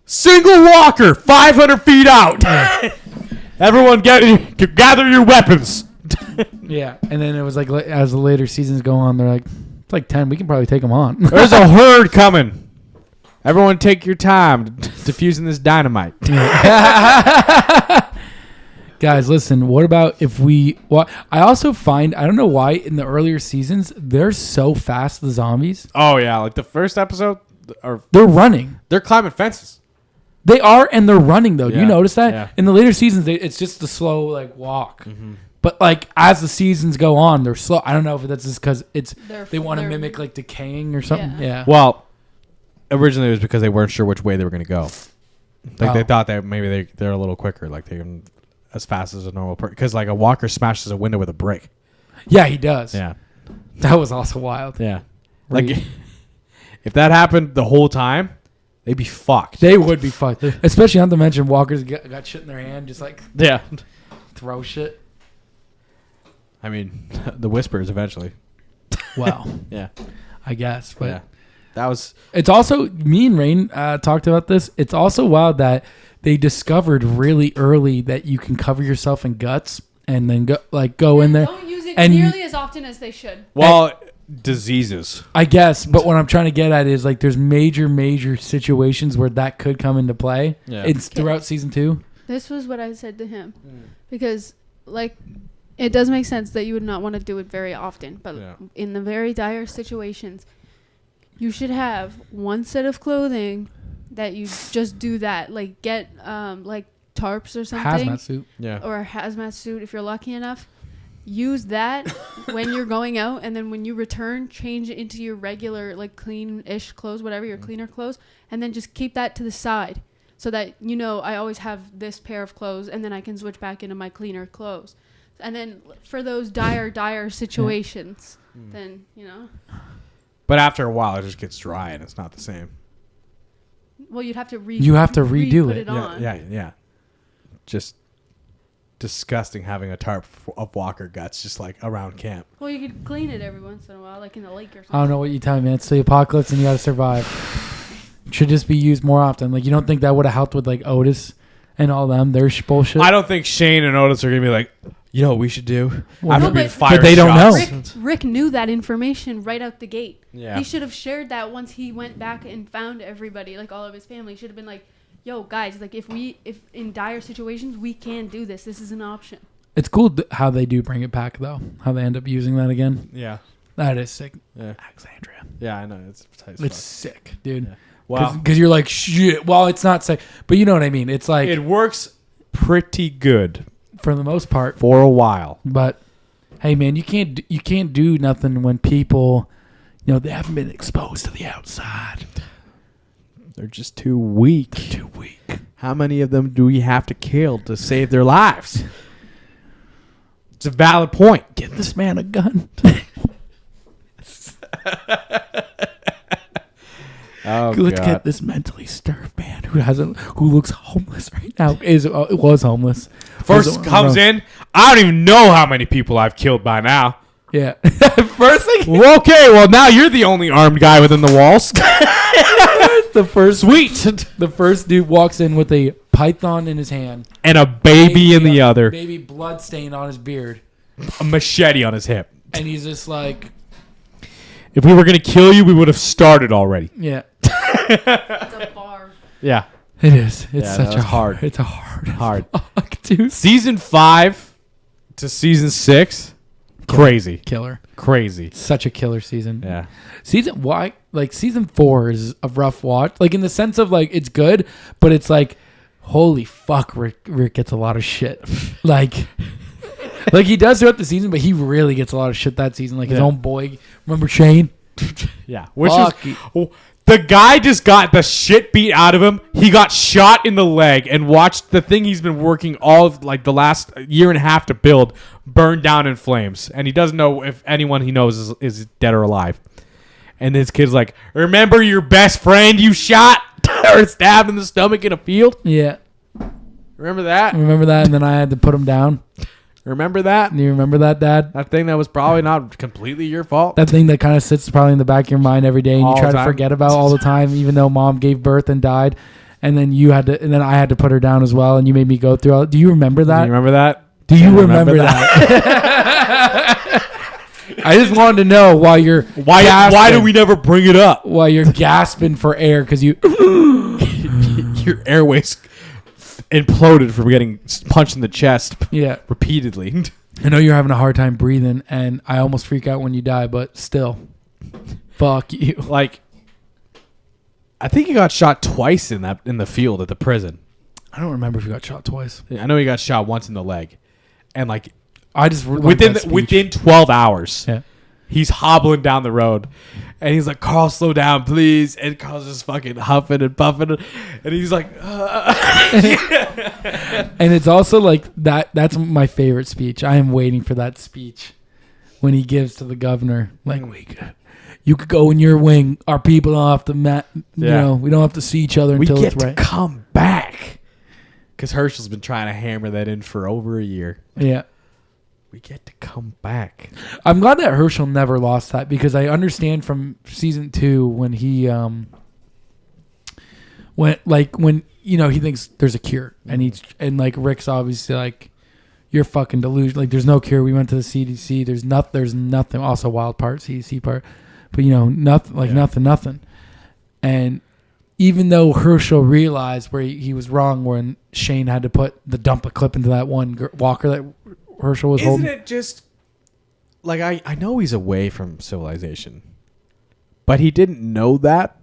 Single walker, 500 feet out. Everyone gather your weapons. Yeah, and then it was like as the later seasons go on, they're like, it's like 10. We can probably take them on. There's a herd coming. Everyone take your time defusing this dynamite. Guys, listen, what about if we... Well, I also find, I don't know why, in the earlier seasons, they're so fast, the zombies. Oh, yeah. Like the first episode, They're running. they're climbing fences. They are, and they're running, though. Do you Yeah, notice that? yeah. In the later seasons, it's just the slow, like, walk. But, like, as the seasons go on, they're slow. I don't know if that's just because they want to mimic, like, decaying or something. Yeah. Well, originally it was because they weren't sure which way they were going to go. Like, they thought that maybe they're a little quicker. Like, they can... as fast as a normal person. Because, like, a walker smashes a window with a brick. Yeah, he does. Yeah. That was also wild. Yeah. Like, if that happened the whole time, they'd be fucked. They would be fucked. Especially not to mention walkers got shit in their hand, just, like, Yeah. throw shit. I mean, the whispers eventually. Wow. Yeah. I guess. But yeah. That was... It's also... Me and Raine talked about this. It's also wild that... They discovered really early that you can cover yourself in guts and then go in there. Don't use it and nearly as often as they should. Well, diseases. I guess, but what I'm trying to get at is like there's major situations where that could come into play. Yeah. It's throughout season 2. This was what I said to him. Because, like, it does make sense that you would not want to do it very often. But in the very dire situations, you should have one set of clothing that you just do that. Like, get, like, tarps or something. Hazmat suit. Yeah. Or a hazmat suit if you're lucky enough. Use that when you're going out. And then when you return, change it into your regular, like, clean-ish clothes, whatever, your cleaner clothes. And then just keep that to the side. So that, you know, I always have this pair of clothes, and then I can switch back into my cleaner clothes. And then for those dire situations, then, you know. But after a while, it just gets dry, and it's not the same. Well, you'd have to You have to redo put it. on. Yeah. Just disgusting having a tarp of walker guts just, like, around camp. Well, you could clean it every once in a while, like in the lake or something. I don't know what you tell me, man. It's the apocalypse and you got to survive. It should just be used more often. Like, you don't think that would have helped with, like, Otis and all them? Their bullshit? I don't think Shane and Otis are going to be like, you know what we should do? Well, After no, being but- fired But they don't shots. know. Rick knew that information right out the gate. Yeah. He should have shared that once he went back and found everybody, like all of his family. He should have been like, yo, guys, like if in dire situations, we can do this. This is an option. It's cool how they do bring it back, though. How they end up using that again. Yeah. That is sick. Yeah. Alexandria. Yeah, I know. It's tight as It's fuck. sick, dude. Yeah. Wow. Because you're like, shit. Well, it's not sick. But you know what I mean. It's like, It works pretty good for the most part. for a while. But, hey, man, you can't do nothing when people, you know, they haven't been exposed to the outside. They're just too weak. Too weak. How many of them do we have to kill to save their lives? It's a valid point. Get this man a gun. Oh, Let's God. get this mentally starved man who looks homeless right now. Was homeless. First comes in. I don't even know how many people I've killed by now. Yeah. First thing. Well, okay, well, now you're the only armed guy within the walls. The first Sweet. The first dude walks in with a python in his hand, And a baby in the other. baby blood stain on his beard, A machete on his hip. and he's just like, If we were going to kill you, we would have started already. yeah, It's a bar. Yeah. it is. It's Yeah, such that a was hard. It's a hard. Hard. Fuck, dude. Season 5 to season 6. Crazy. Killer. Crazy. Such a killer season. Yeah. Season 4 is a rough watch. Like in the sense of like it's good, but it's like holy fuck, Rick gets a lot of shit. like he does throughout the season, but he really gets a lot of shit that season. Like his own boy. Remember Shane? Yeah. Which Fuck. is the guy just got the shit beat out of him. He got shot in the leg and watched the thing he's been working all of like the last year and a half to build burn down in flames. And he doesn't know if anyone he knows is dead or alive. And his kid's like, remember your best friend you shot or stabbed in the stomach in a field? Yeah. Remember that? Remember that? And then I had to put him down. Remember that? Do you remember that, Dad? That thing that was probably not completely your fault. That thing that kind of sits probably in the back of your mind every day, and All you try the to time. forget about all the time, even though Mom gave birth and died, and then I had to put her down as well, and you made me go through all. Do you remember that? Do you remember that? Do you remember that? I just wanted to know why you're Why do we never bring it up? while you're gasping for air because you Your airways imploded from getting punched in the chest yeah. repeatedly. I know you're having a hard time breathing, and I almost freak out when you die, but still, fuck you. Like, I think he got shot twice in the field at the prison. I don't remember if you got shot twice. I know he got shot once in the leg, and like I just within 12 hours, yeah. he's hobbling down the road, and he's like, "Carl, slow down, please." And Carl's just fucking huffing and puffing, and he's like, And it's also like that's my favorite speech. I am waiting for that speech when he gives to the governor, like, you could go in your wing. Our people don't have to, we don't have to see each other "We until get it's to right. come back," because Herschel's been trying to hammer that in for over a year. Yeah. We get to come back. I'm glad that Herschel never lost that, because I understand from season 2 when he when he thinks there's a cure, and like Rick's obviously like, you're fucking delusional. Like, there's no cure. We went to the CDC. There's nothing. Also wild part, CDC part, but nothing. And even though Herschel realized where he was wrong when Shane had to dump a clip into that one walker that Herschel was holding. Isn't it just like I know he's away from civilization, but he didn't know that.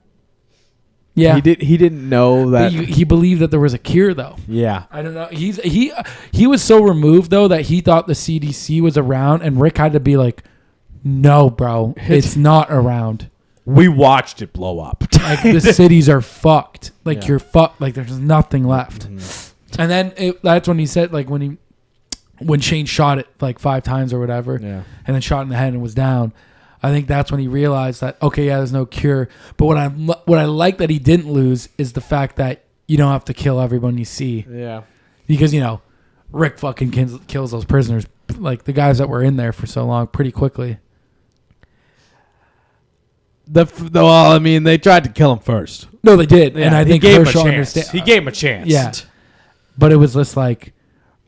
Yeah, he didn't know that. He believed that there was a cure, though. Yeah, I don't know. He was so removed though that he thought the CDC was around, and Rick had to be like, "No, bro, it's not around." we watched it blow up. Like, the cities are fucked. Like, Yeah. you're fucked. Like, there's nothing left. Mm-hmm. And then that's when he said, like, when Shane shot it like 5 times or whatever, Yeah. and then shot in the head and was down. I think that's when he realized that, okay, yeah, there's no cure. But what I like that he didn't lose is the fact that you don't have to kill everyone you see, Yeah. because Rick fucking kills those prisoners, like the guys that were in there for so long, pretty quickly. They tried to kill him first. No, they did, Yeah, and I he think gave him a Herschel chance. understand. He gave him a chance. Yeah, but it was just like,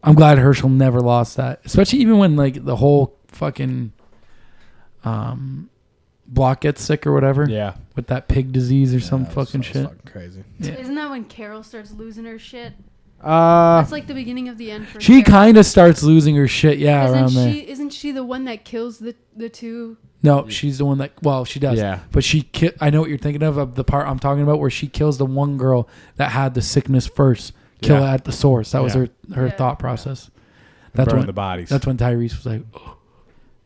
I'm glad Herschel never lost that, especially even when like the whole fucking block gets sick or whatever. Yeah. With that pig disease or some That was fucking shit. fucking crazy. Yeah. Isn't that when Carol starts losing her shit? That's like the beginning of the end for She Carol. kind of starts losing her shit, yeah, around there. Isn't she the one that kills the two? No, she's the one that. Well, she does. Yeah. But I know what you're thinking of the part I'm talking about, where she kills the one girl that had the sickness first. Kill Yeah. it at the source. That was Yeah. her Yeah. thought process. Burn the bodies. That's when Tyrese was like, oh,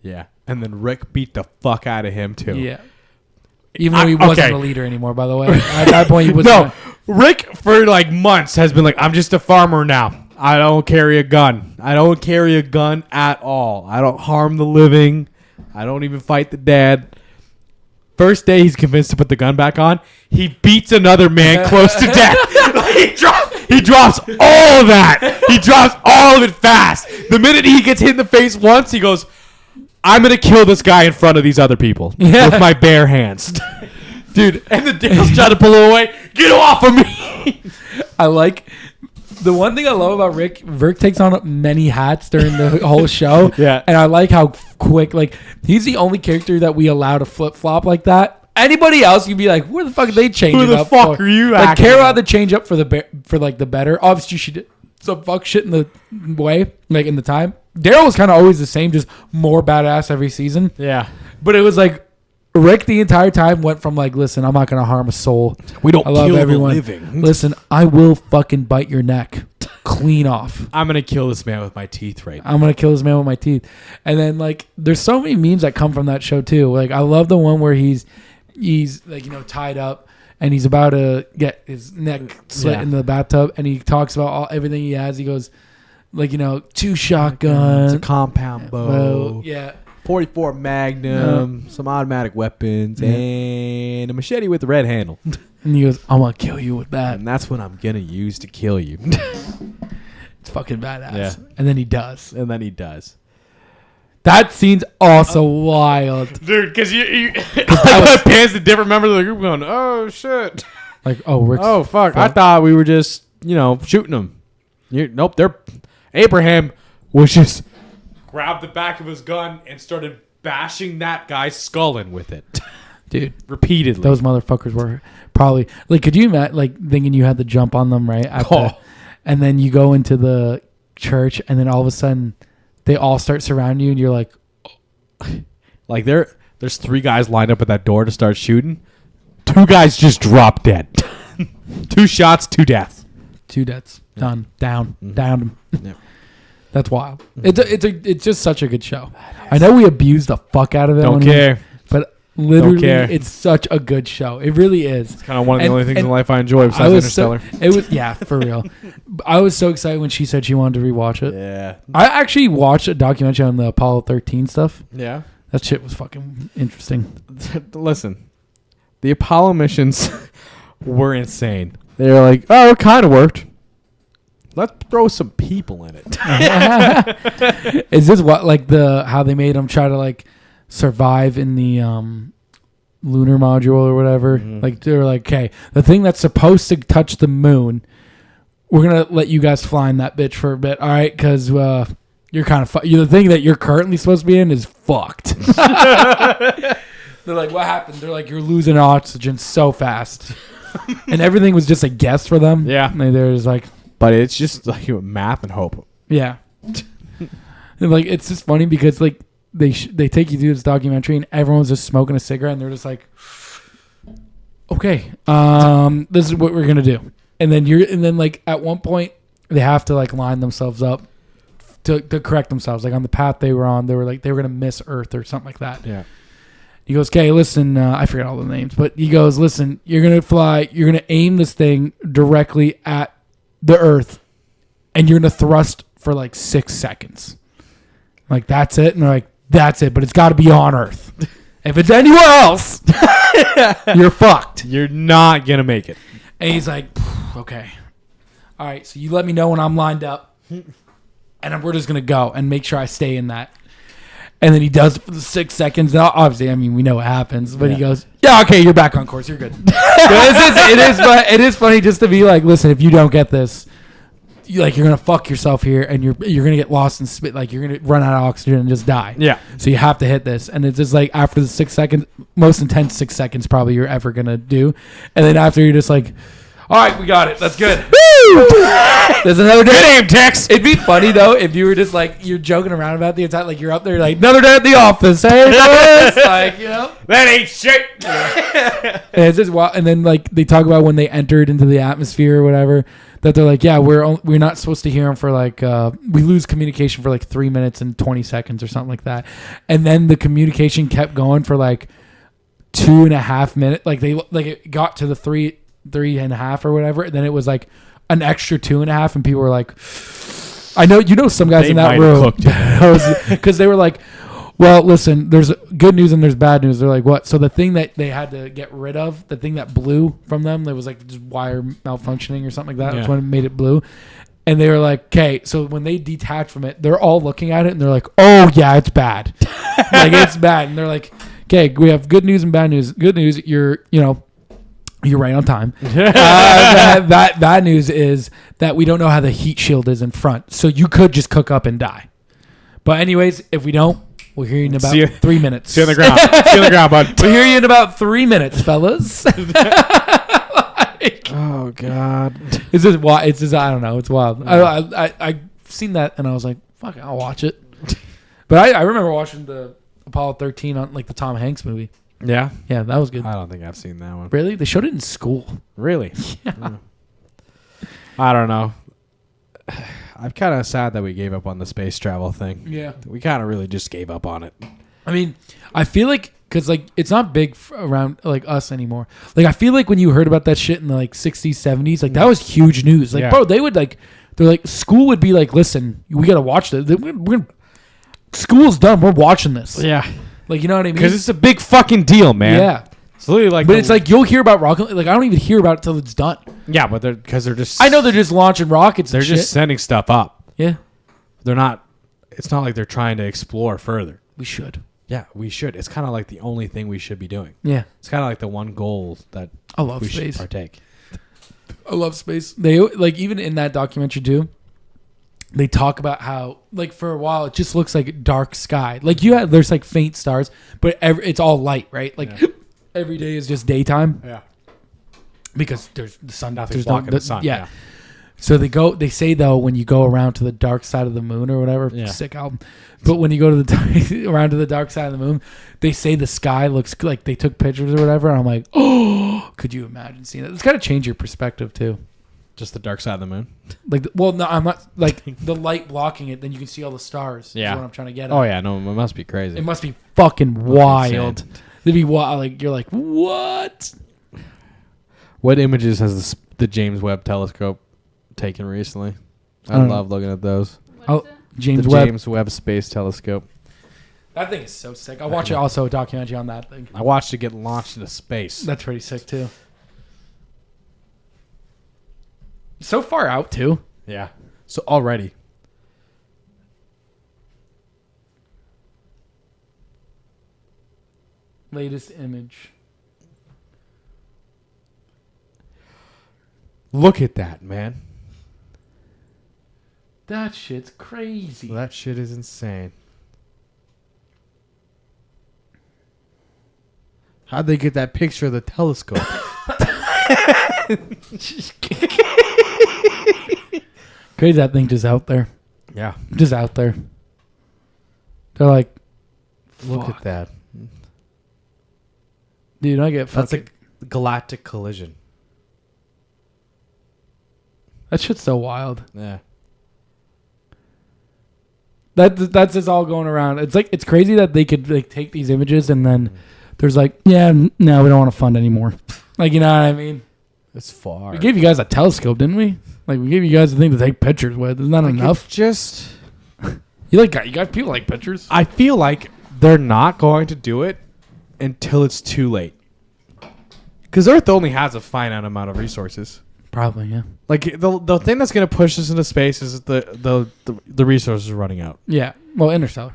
Yeah. And then Rick beat the fuck out of him too. yeah. Even though he wasn't okay. the leader anymore, by the way. At that point, he was No, Rick for like months has been like, I'm just a farmer now. I don't carry a gun. I don't carry a gun at all. I don't harm the living. I don't even fight the dead. First day he's convinced to put the gun back on, he beats another man close to death. He drops all of that. He drops all of it fast. The minute he gets hit in the face once, he goes, I'm going to kill this guy in front of these other people with my bare hands. Dude, and the Dale's trying to pull him away. Get off of me. I like the one thing I love about Rick takes on many hats during the whole show. Yeah. And I like how quick, like, he's the only character that we allow to flip flop like that. Anybody else, you'd be like, where the fuck did they change Who it the up fuck for? are you Like, acting Carol like? had to change up for the better. Obviously, she did some fuck shit in the way, like in the time. Daryl was kind of always the same, just more badass every season. Yeah. But it was like, Rick the entire time went from like, listen, I'm not going to harm a soul. We don't I love kill everyone. the living. Listen, I will fucking bite your neck clean off. I'm going to kill this man with my teeth right now. I'm going to kill this man with my teeth. And then like, there's so many memes that come from that show too. Like, I love the one where he's like, tied up and he's about to get his neck slit Yeah. in the bathtub. And he talks about everything he has. He goes like, 2 shotguns. It's a compound bow. Well, yeah. 44 Magnum, some automatic weapons, and a machete with a red handle. And he goes, I'm going to kill you with that. And that's what I'm going to use to kill you. It's fucking badass. Yeah. And then he does. And then he does. That scene's also wild. Dude, because you that pans to different members of the group going, oh, shit. Like, oh, Rick's Oh, fuck. I thought we were just, shooting them. Nope, Abraham was just grabbed the back of his gun and started bashing that guy's skull in with it. Dude, repeatedly. Those motherfuckers were probably like, could you imagine like thinking you had to jump on them, right? And then you go into the church and then all of a sudden they all start surrounding you and you're like, like there's 3 guys lined up at that door to start shooting. 2 guys just drop dead. 2 shots, 2 deaths. 2 deaths. Done. Down. Mm-hmm. Down. Yeah. That's wild. It's just such a good show. I know we abused the fuck out of it. Don't care. But literally, Don't care. it's such a good show. It really is. It's kind of one of the only things in life I enjoy besides Interstellar. Yeah, for real. I was so excited when she said she wanted to rewatch it. Yeah. I actually watched a documentary on the Apollo 13 stuff. Yeah. That shit was fucking interesting. Listen, the Apollo missions were insane. They were like, oh, it kind of worked. Let's throw some people in it. Is this what like how they made them try to like survive in the lunar module or whatever? Mm-hmm. Like they were like, okay, the thing that's supposed to touch the moon, we're gonna let you guys fly in that bitch for a bit, all right? Because you're kind of the thing that you're currently supposed to be in is fucked. They're like, what happened? They're like, you're losing oxygen so fast, and everything was just a guess for them. Yeah, and they're just like. But it's just like math and hope. Yeah. And like it's just funny because like they take you through this documentary and everyone's just smoking a cigarette and they're just like, okay, this is what we're gonna do. And then like at one point they have to like line themselves up to correct themselves. Like on the path they were on, they were gonna miss Earth or something like that. Yeah. He goes, okay, listen, I forget all the names, but he goes, listen, you're gonna aim this thing directly at the Earth and you're gonna thrust for like 6 seconds. Like that's it. And they're like, that's it, but it's got to be on Earth. If it's anywhere else, you're fucked. You're not gonna make it. And he's like, okay, all right, so you let me know when I'm lined up and we're just gonna go and make sure I stay in that. And then he does it for the 6 seconds. Now, obviously, I mean, we know what happens, but he goes, yeah, okay, you're back on course. You're good. It is funny just to be like, listen, if you don't get this, you're going to fuck yourself here and you're going to get lost in spit. Like, you're going to run out of oxygen and just die. Yeah. So you have to hit this. And it's just like after the 6 seconds, most intense 6 seconds probably you're ever going to do. And then after you're just like, all right, we got it. That's good. Woo! There's another day. Good aim, Tex. It'd be funny though if you were just like you're joking around about the entire like you're up there like another day at the office. Hey, boys. Like that ain't shit. And it's just wild. And then like they talk about when they entered into the atmosphere or whatever that they're like, yeah, we're not supposed to hear them for like we lose communication for like 3 minutes and 20 seconds or something like that. And then the communication kept going for like 2.5 minutes. Like it got to the 3.5 or whatever, and then it was like an extra 2.5, and people were like, I know some guys in that room because they were like, well, listen, there's good news and there's bad news. They're like, what? So the thing that they had to get rid of, the thing that blew from them, that was like just wire malfunctioning or something like that. That's when it made it blue. And they were like, okay, so when they detach from it, they're all looking at it and they're like, oh yeah, it's bad. Like it's bad. And they're like, okay, we have good news and bad news. Good news, you're right on time. Bad news is that we don't know how the heat shield is in front. So you could just cook up and die. But anyways, if we don't, we'll hear you in about 3 minutes. See you on the ground. See you on the ground, bud. We'll hear you in about 3 minutes, fellas. Oh, God. It's just wild. It's just, I don't know. It's wild. I've seen that and I was like, fuck it, I'll watch it. But I remember watching the Apollo 13 on like the Tom Hanks movie. Yeah? Yeah, that was good. I don't think I've seen that one. Really? They showed it in school. Really? Yeah. I don't know. I'm kind of sad that we gave up on the space travel thing. Yeah. We kind of really just gave up on it. I mean, I feel like, because like it's not big around like us anymore. Like I feel like when you heard about that shit in the like 60s, 70s, like that was huge news. Like, bro, they would like, they're like, school would be like, listen, we got to watch this. School's done. We're watching this. Yeah. Like, you know what I mean? Because it's a big fucking deal, man. Yeah. It's literally like, But it's like you'll hear about rocket. Like I don't even hear about it till it's done. yeah, but they're just. I know they're just launching rockets. they're and just shit. sending stuff up. Yeah, They're not. It's not like they're trying to explore further. we should. Yeah, we should. It's kind of like the only thing we should be doing. Yeah, It's kind of like the one goal that I love we space. should partake. I love space. They like even in that documentary too. They talk about how like for a while it just looks like dark sky. Like there's like faint stars, but it's all light, right? Like every day is just daytime Yeah. because there's the sun. Nothing's There's blocking the sun. Yeah. So they say though when you go around to the dark side of the moon or whatever, Yeah. sick album. But when you go to the around to the dark side of the moon, they say the sky looks like they took pictures or whatever, and I'm like, oh, could you imagine seeing that? It's got to change your perspective too. Just the dark side of the moon. Like, well, no, I'm not like the light blocking it. Then you can see all the stars. Yeah. Is what I'm trying to get at. Oh yeah, no, it must be crazy. It must be fucking wild. insane. It'd be wild. Like you're like, what? What images has the James Webb Telescope taken recently? I I don't love looking at those. Oh, What is it? James the Webb. James Webb Space Telescope. That thing is so sick. I watch also a documentary on that thing. I watched it get launched into space. That's pretty sick too. So far out too. Yeah. So already. Latest image. Look at that, man. That shit's crazy. That shit is insane. How'd they get that picture of the telescope? Crazy that thing just out there. Yeah. Just out there. They're like, Look fuck. at that. Dude, I get That's fucking. a galactic collision. That shit's so wild. Yeah. That's just all going around. It's like it's crazy that they could like take these images and then there's like, yeah, no, we don't want to fund anymore. Like, you know what I mean? It's far. We gave you guys a telescope, didn't we? Like, we gave you guys a thing to take pictures with. Isn't that enough? Just. You guys people like pictures. I feel like they're not going to do it until it's too late. Because Earth only has a finite amount of resources. Probably, yeah. Like the thing that's going to push us into space is the resources running out. Yeah. Well, Interstellar.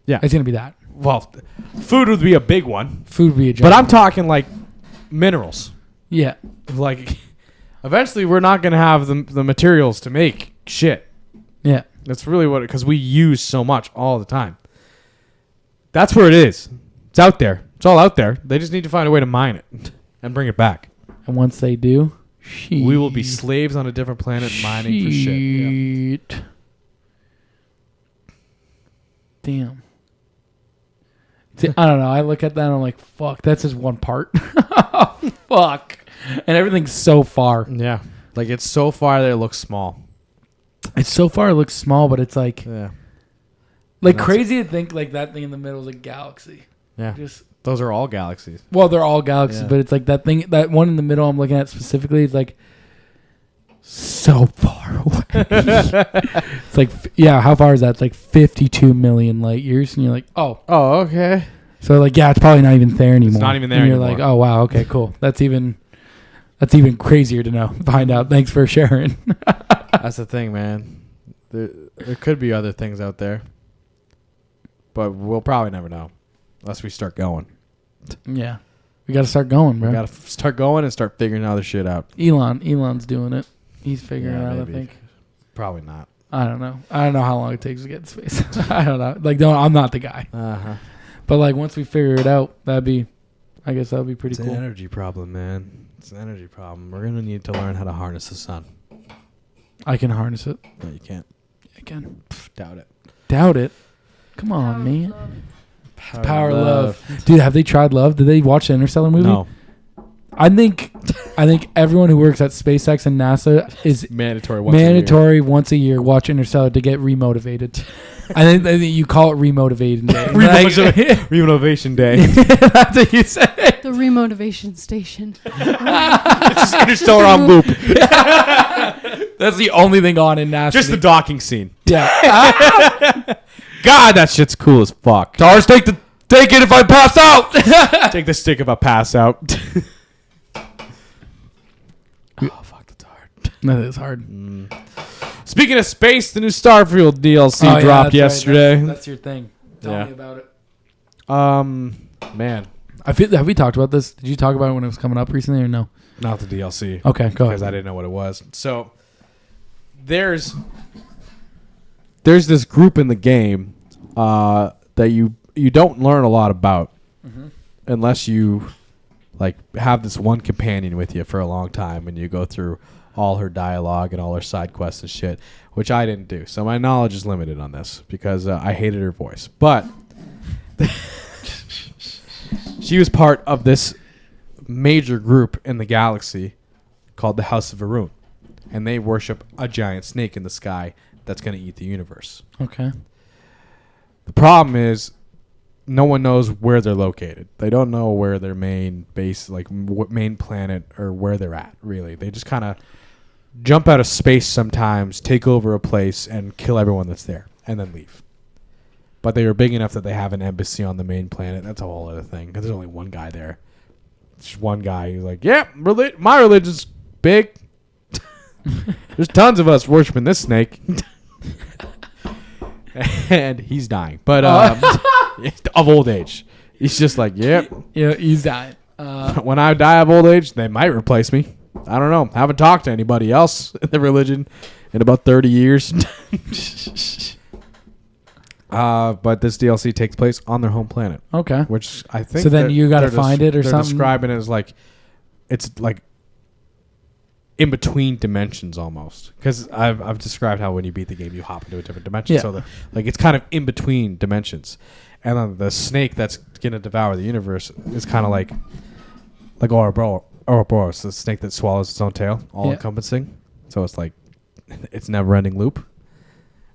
Yeah. It's gonna be that. Well, food would be a big one, Food would be a but giant. I'm talking like minerals. Yeah. Like, eventually, we're not going to have the materials to make shit. Yeah. That's really what because we use so much all the time. That's where it is. It's out there. It's all out there. They just need to find a way to mine it and bring it back. And once they do, We will be slaves on a different planet mining for shit. Yeah. shit. Damn. See, I don't know. I look at that and I'm like, fuck, that's just one part. Fuck. And everything's so far. Yeah. Like, it's so far that it looks small. It's so far it looks small, but it's like Yeah. like That's- crazy to think like that thing in the middle is a galaxy. Yeah. Just Those are all galaxies. well, they're all galaxies, Yeah. but it's like that one in the middle I'm looking at specifically is like so far away. It's like yeah, how far is that? It's like 52 million light years, and you're like, oh, Oh, okay. so like yeah, it's probably not even there anymore. not even there and you're anymore. like, oh wow, okay, cool. That's even crazier to know. Find out. Thanks for sharing. That's the thing, man. There could be other things out there, but we'll probably never know unless we start going. Yeah, we got to start going, bro. We got to start going and start figuring other shit out. Elon's doing it. He's figuring it Yeah, out. maybe. I think. Probably not. I don't know. I don't know how long it takes to get to space. I don't know. Like, no, I'm not the guy. Uh-huh. But like, once we figure it out, I guess that'd be pretty It's cool. an energy problem, man. It's an energy problem. We're going to need to learn how to harness the sun. I can harness it. No, you can't. Again, Doubt it. doubt it. Come on, man. Power, Power of love. Dude, have they tried Love? Did they watch the Interstellar movie? No. I think everyone who works at SpaceX and NASA is Mandatory. once a year watch Interstellar to get remotivated. I think you call it remotivated day. Remotivation Day. That's what you say. The remotivation station. It's just Interstellar on loop. That's the only thing on in NASA. Just the docking scene. yeah. God, that shit's cool as fuck. Stars take the Take it if I pass out. Take the stick if I pass out. Oh, fuck, that's hard. That is hard. Speaking of space, the new Starfield DLC Oh, yeah, dropped that's right. yesterday. That's your thing. Tell me about it. Man, Have we talked about this? Did you talk about it when it was coming up recently or no? not the DLC. Okay, go Because ahead. I didn't know what it was. So there's this group in the game that you don't learn a lot about unless you like have this one companion with you for a long time and you go through all her dialogue and all her side quests and shit, which I didn't do. So my knowledge is limited on this because I hated her voice. But she was part of this major group in the galaxy called the House of Varun. And they worship a giant snake in the sky that's going to eat the universe. Okay. The problem is no one knows where they're located. They don't know where their main base, like what main planet or where they're at, really. They just kind of jump out of space sometimes, take over a place, and kill everyone that's there, and then leave. But they are big enough that they have an embassy on the main planet. That's a whole other thing, because there's only one guy there. Just one guy who's like, yeah, my religion's big. There's tons of us worshiping this snake. And he's dying. But of old age. He's just like, yep. Yeah, he's dying. When I die of old age, they might replace me. I don't know. Haven't talked to anybody else in the religion in about 30 years. But this DLC takes place on their home planet. Okay. Which I think. So then you got to find it or they're something? describing it as like, it's like in between dimensions almost. Because I've described how when you beat the game, you hop into a different dimension. Yeah. So like it's kind of in between dimensions. And then the snake that's going to devour the universe is kind of like Ouroboros, the snake that swallows its own tail, all encompassing. So it's like, it's never ending loop.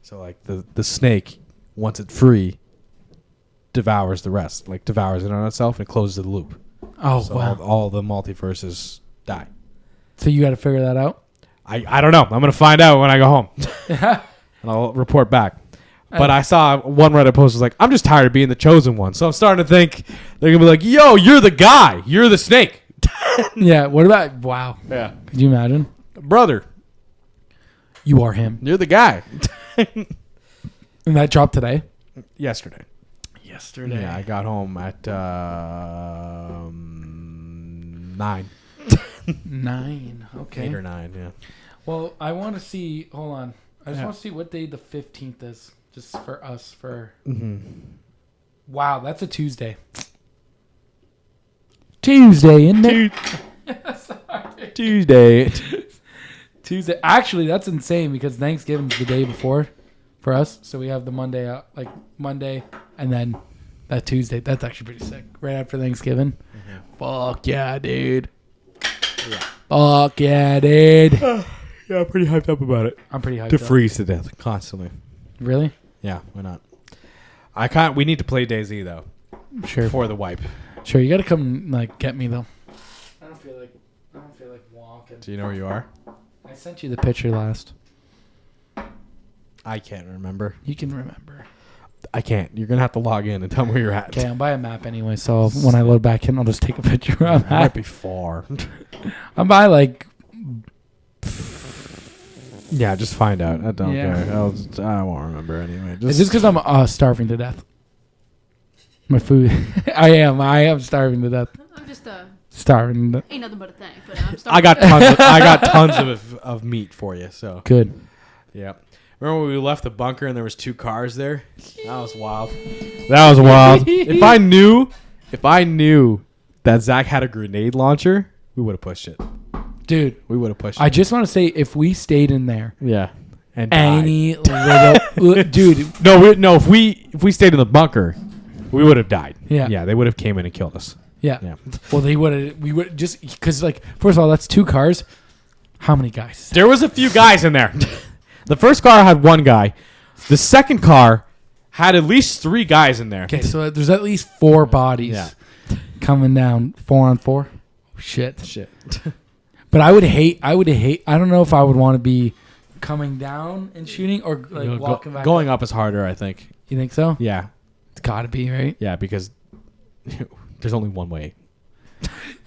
So like the snake, once it's free, devours the rest. Like devours it on itself and closes the loop. Oh, So wow. all the multiverses die. So you got to figure that out? I don't know. I'm going to find out when I go home. And I'll report back. But I saw one Reddit post was like, I'm just tired of being the chosen one. So I'm starting to think they're going to be like, yo, you're the guy. You're the snake. Yeah. What about... Wow. Yeah. Could you imagine? Brother, You are him. you're the guy. And that dropped today? Yesterday. Yesterday. Yeah, I got home at 9. 9. Okay. 8 or 9, yeah. Well, I want to see... Hold on. I just Yeah. want to see what day the 15th is. Just for us. Mm-hmm. Wow, that's a Tuesday. Tuesday, isn't it? Tuesday. Tuesday. Actually, that's insane because Thanksgiving's the day before for us. So we have the Monday out, like Monday, and then that Tuesday. That's actually pretty sick. Right after Thanksgiving. Mm-hmm. Fuck yeah, dude. Yeah. Fuck yeah, dude. Yeah, I'm pretty hyped up about it. I'm pretty hyped To up. freeze to death constantly. Really? Yeah, why not? We need to play DayZ though. Sure. For the wipe. Sure, you got to come like get me though. I don't feel like walking. Do you know where you are? I sent you the picture last. I can't remember. You can remember. I can't. You're gonna have to log in and tell me where you're at. Okay, I'll buy a map anyway, so when I load back in, I'll just take a picture of It might that. be far. I'm by like... Yeah, just find out. I don't Yeah. care. I won't remember anyway. It's just because I'm starving to death. My food... I am starving to death. I'm just Starving to death. ain't nothing but a thing. But I'm I got tons of meat for you. So Good. yeah. Remember when we left the bunker and there was 2 cars there? That was wild. That was wild. If I knew that Zach had a grenade launcher, we would have pushed it. Dude, We would have pushed it. I just want to say, if we stayed in there, Yeah. And any little... Dude, no. If we stayed in the bunker, we would have died. Yeah. Yeah. They would have came in and killed us. yeah. Yeah. Well, we would just... Because, like, first of all, that's 2 cars. How many guys? There was a few guys in there. The first car had 1 guy. The second car had at least 3 guys in there. Okay, so there's at least 4 bodies Yeah. coming down 4 on 4. Oh, shit. Shit. But I would hate. I don't know if I would want to be coming down and shooting or like walking back. Going up is harder, I think. You think so? Yeah. It's got to be, right? Yeah, because There's only one way.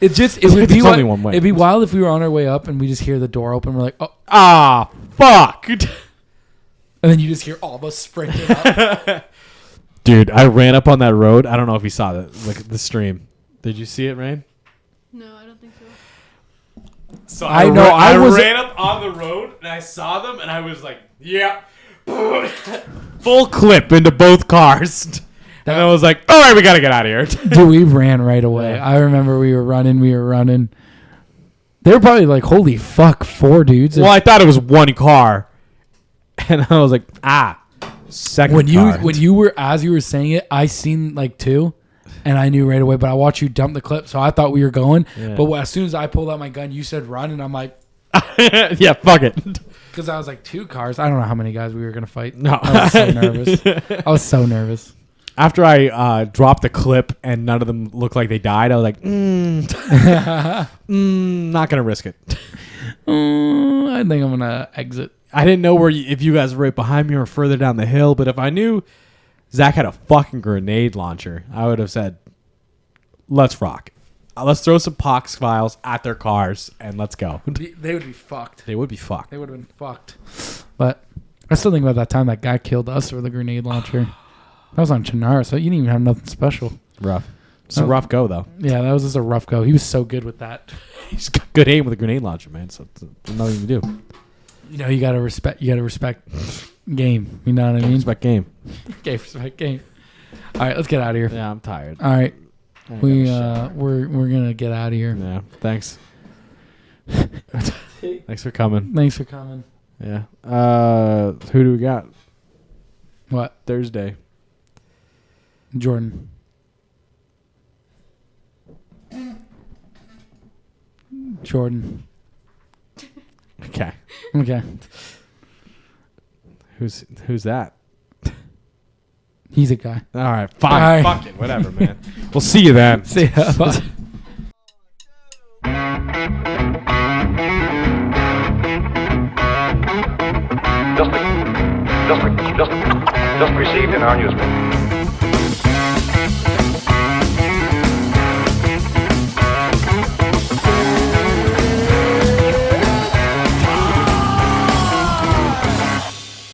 It would be There's only one way. It'd be wild if we were on our way up and we just hear the door open. We're like, oh, Fuck. and then you just hear all of us sprinting up. Dude, I ran up on that road. I don't know if you saw the stream. Did you see it, Raine? No, I don't think so. So I know. I ran up on the road and I saw them and I was like, yeah. Full clip into both cars. And I was like, all right, we got to get out of here. Dude, we ran right away. I remember we were running. They were probably like, holy fuck, 4 dudes. Well, I thought it was one car. And I was like, second car. When you were, as you were saying it, I seen like 2. And I knew right away, but I watched you dump the clip, so I thought we were going. Yeah. But as soon as I pulled out my gun, you said run, and I'm like, yeah, fuck it. Because I was like 2 cars. I don't know how many guys we were gonna fight. No, I was so nervous. I was so nervous. After I dropped the clip and none of them looked like they died, I was like, not gonna risk it. I think I'm gonna exit. I didn't know if you guys were right behind me or further down the hill, but if I knew Zach had a fucking grenade launcher, I would have said, let's rock. Let's throw some pox files at their cars and let's go. They would be fucked. They would be fucked. They would have been fucked. But I still think about that time that guy killed us with a grenade launcher. That was on Chenara, so you didn't even have nothing special. Rough. It's a rough go, though. Yeah, that was just a rough go. He was so good with that. He's got good aim with a grenade launcher, man. So there's nothing to do. You know, you gotta respect game. You know what I mean? Respect game. Respect game. All right, let's get out of here. Yeah, I'm tired. All right, we're gonna get out of here. Yeah, thanks. Thanks for coming. Thanks for coming. Yeah. Who do we got? What? Thursday. Jordan. Jordan. Okay. Okay. Who's that? He's a guy. All right, fine. Fuck it, whatever, man. We'll see you then. See ya. Bye. Just received in our newspaper.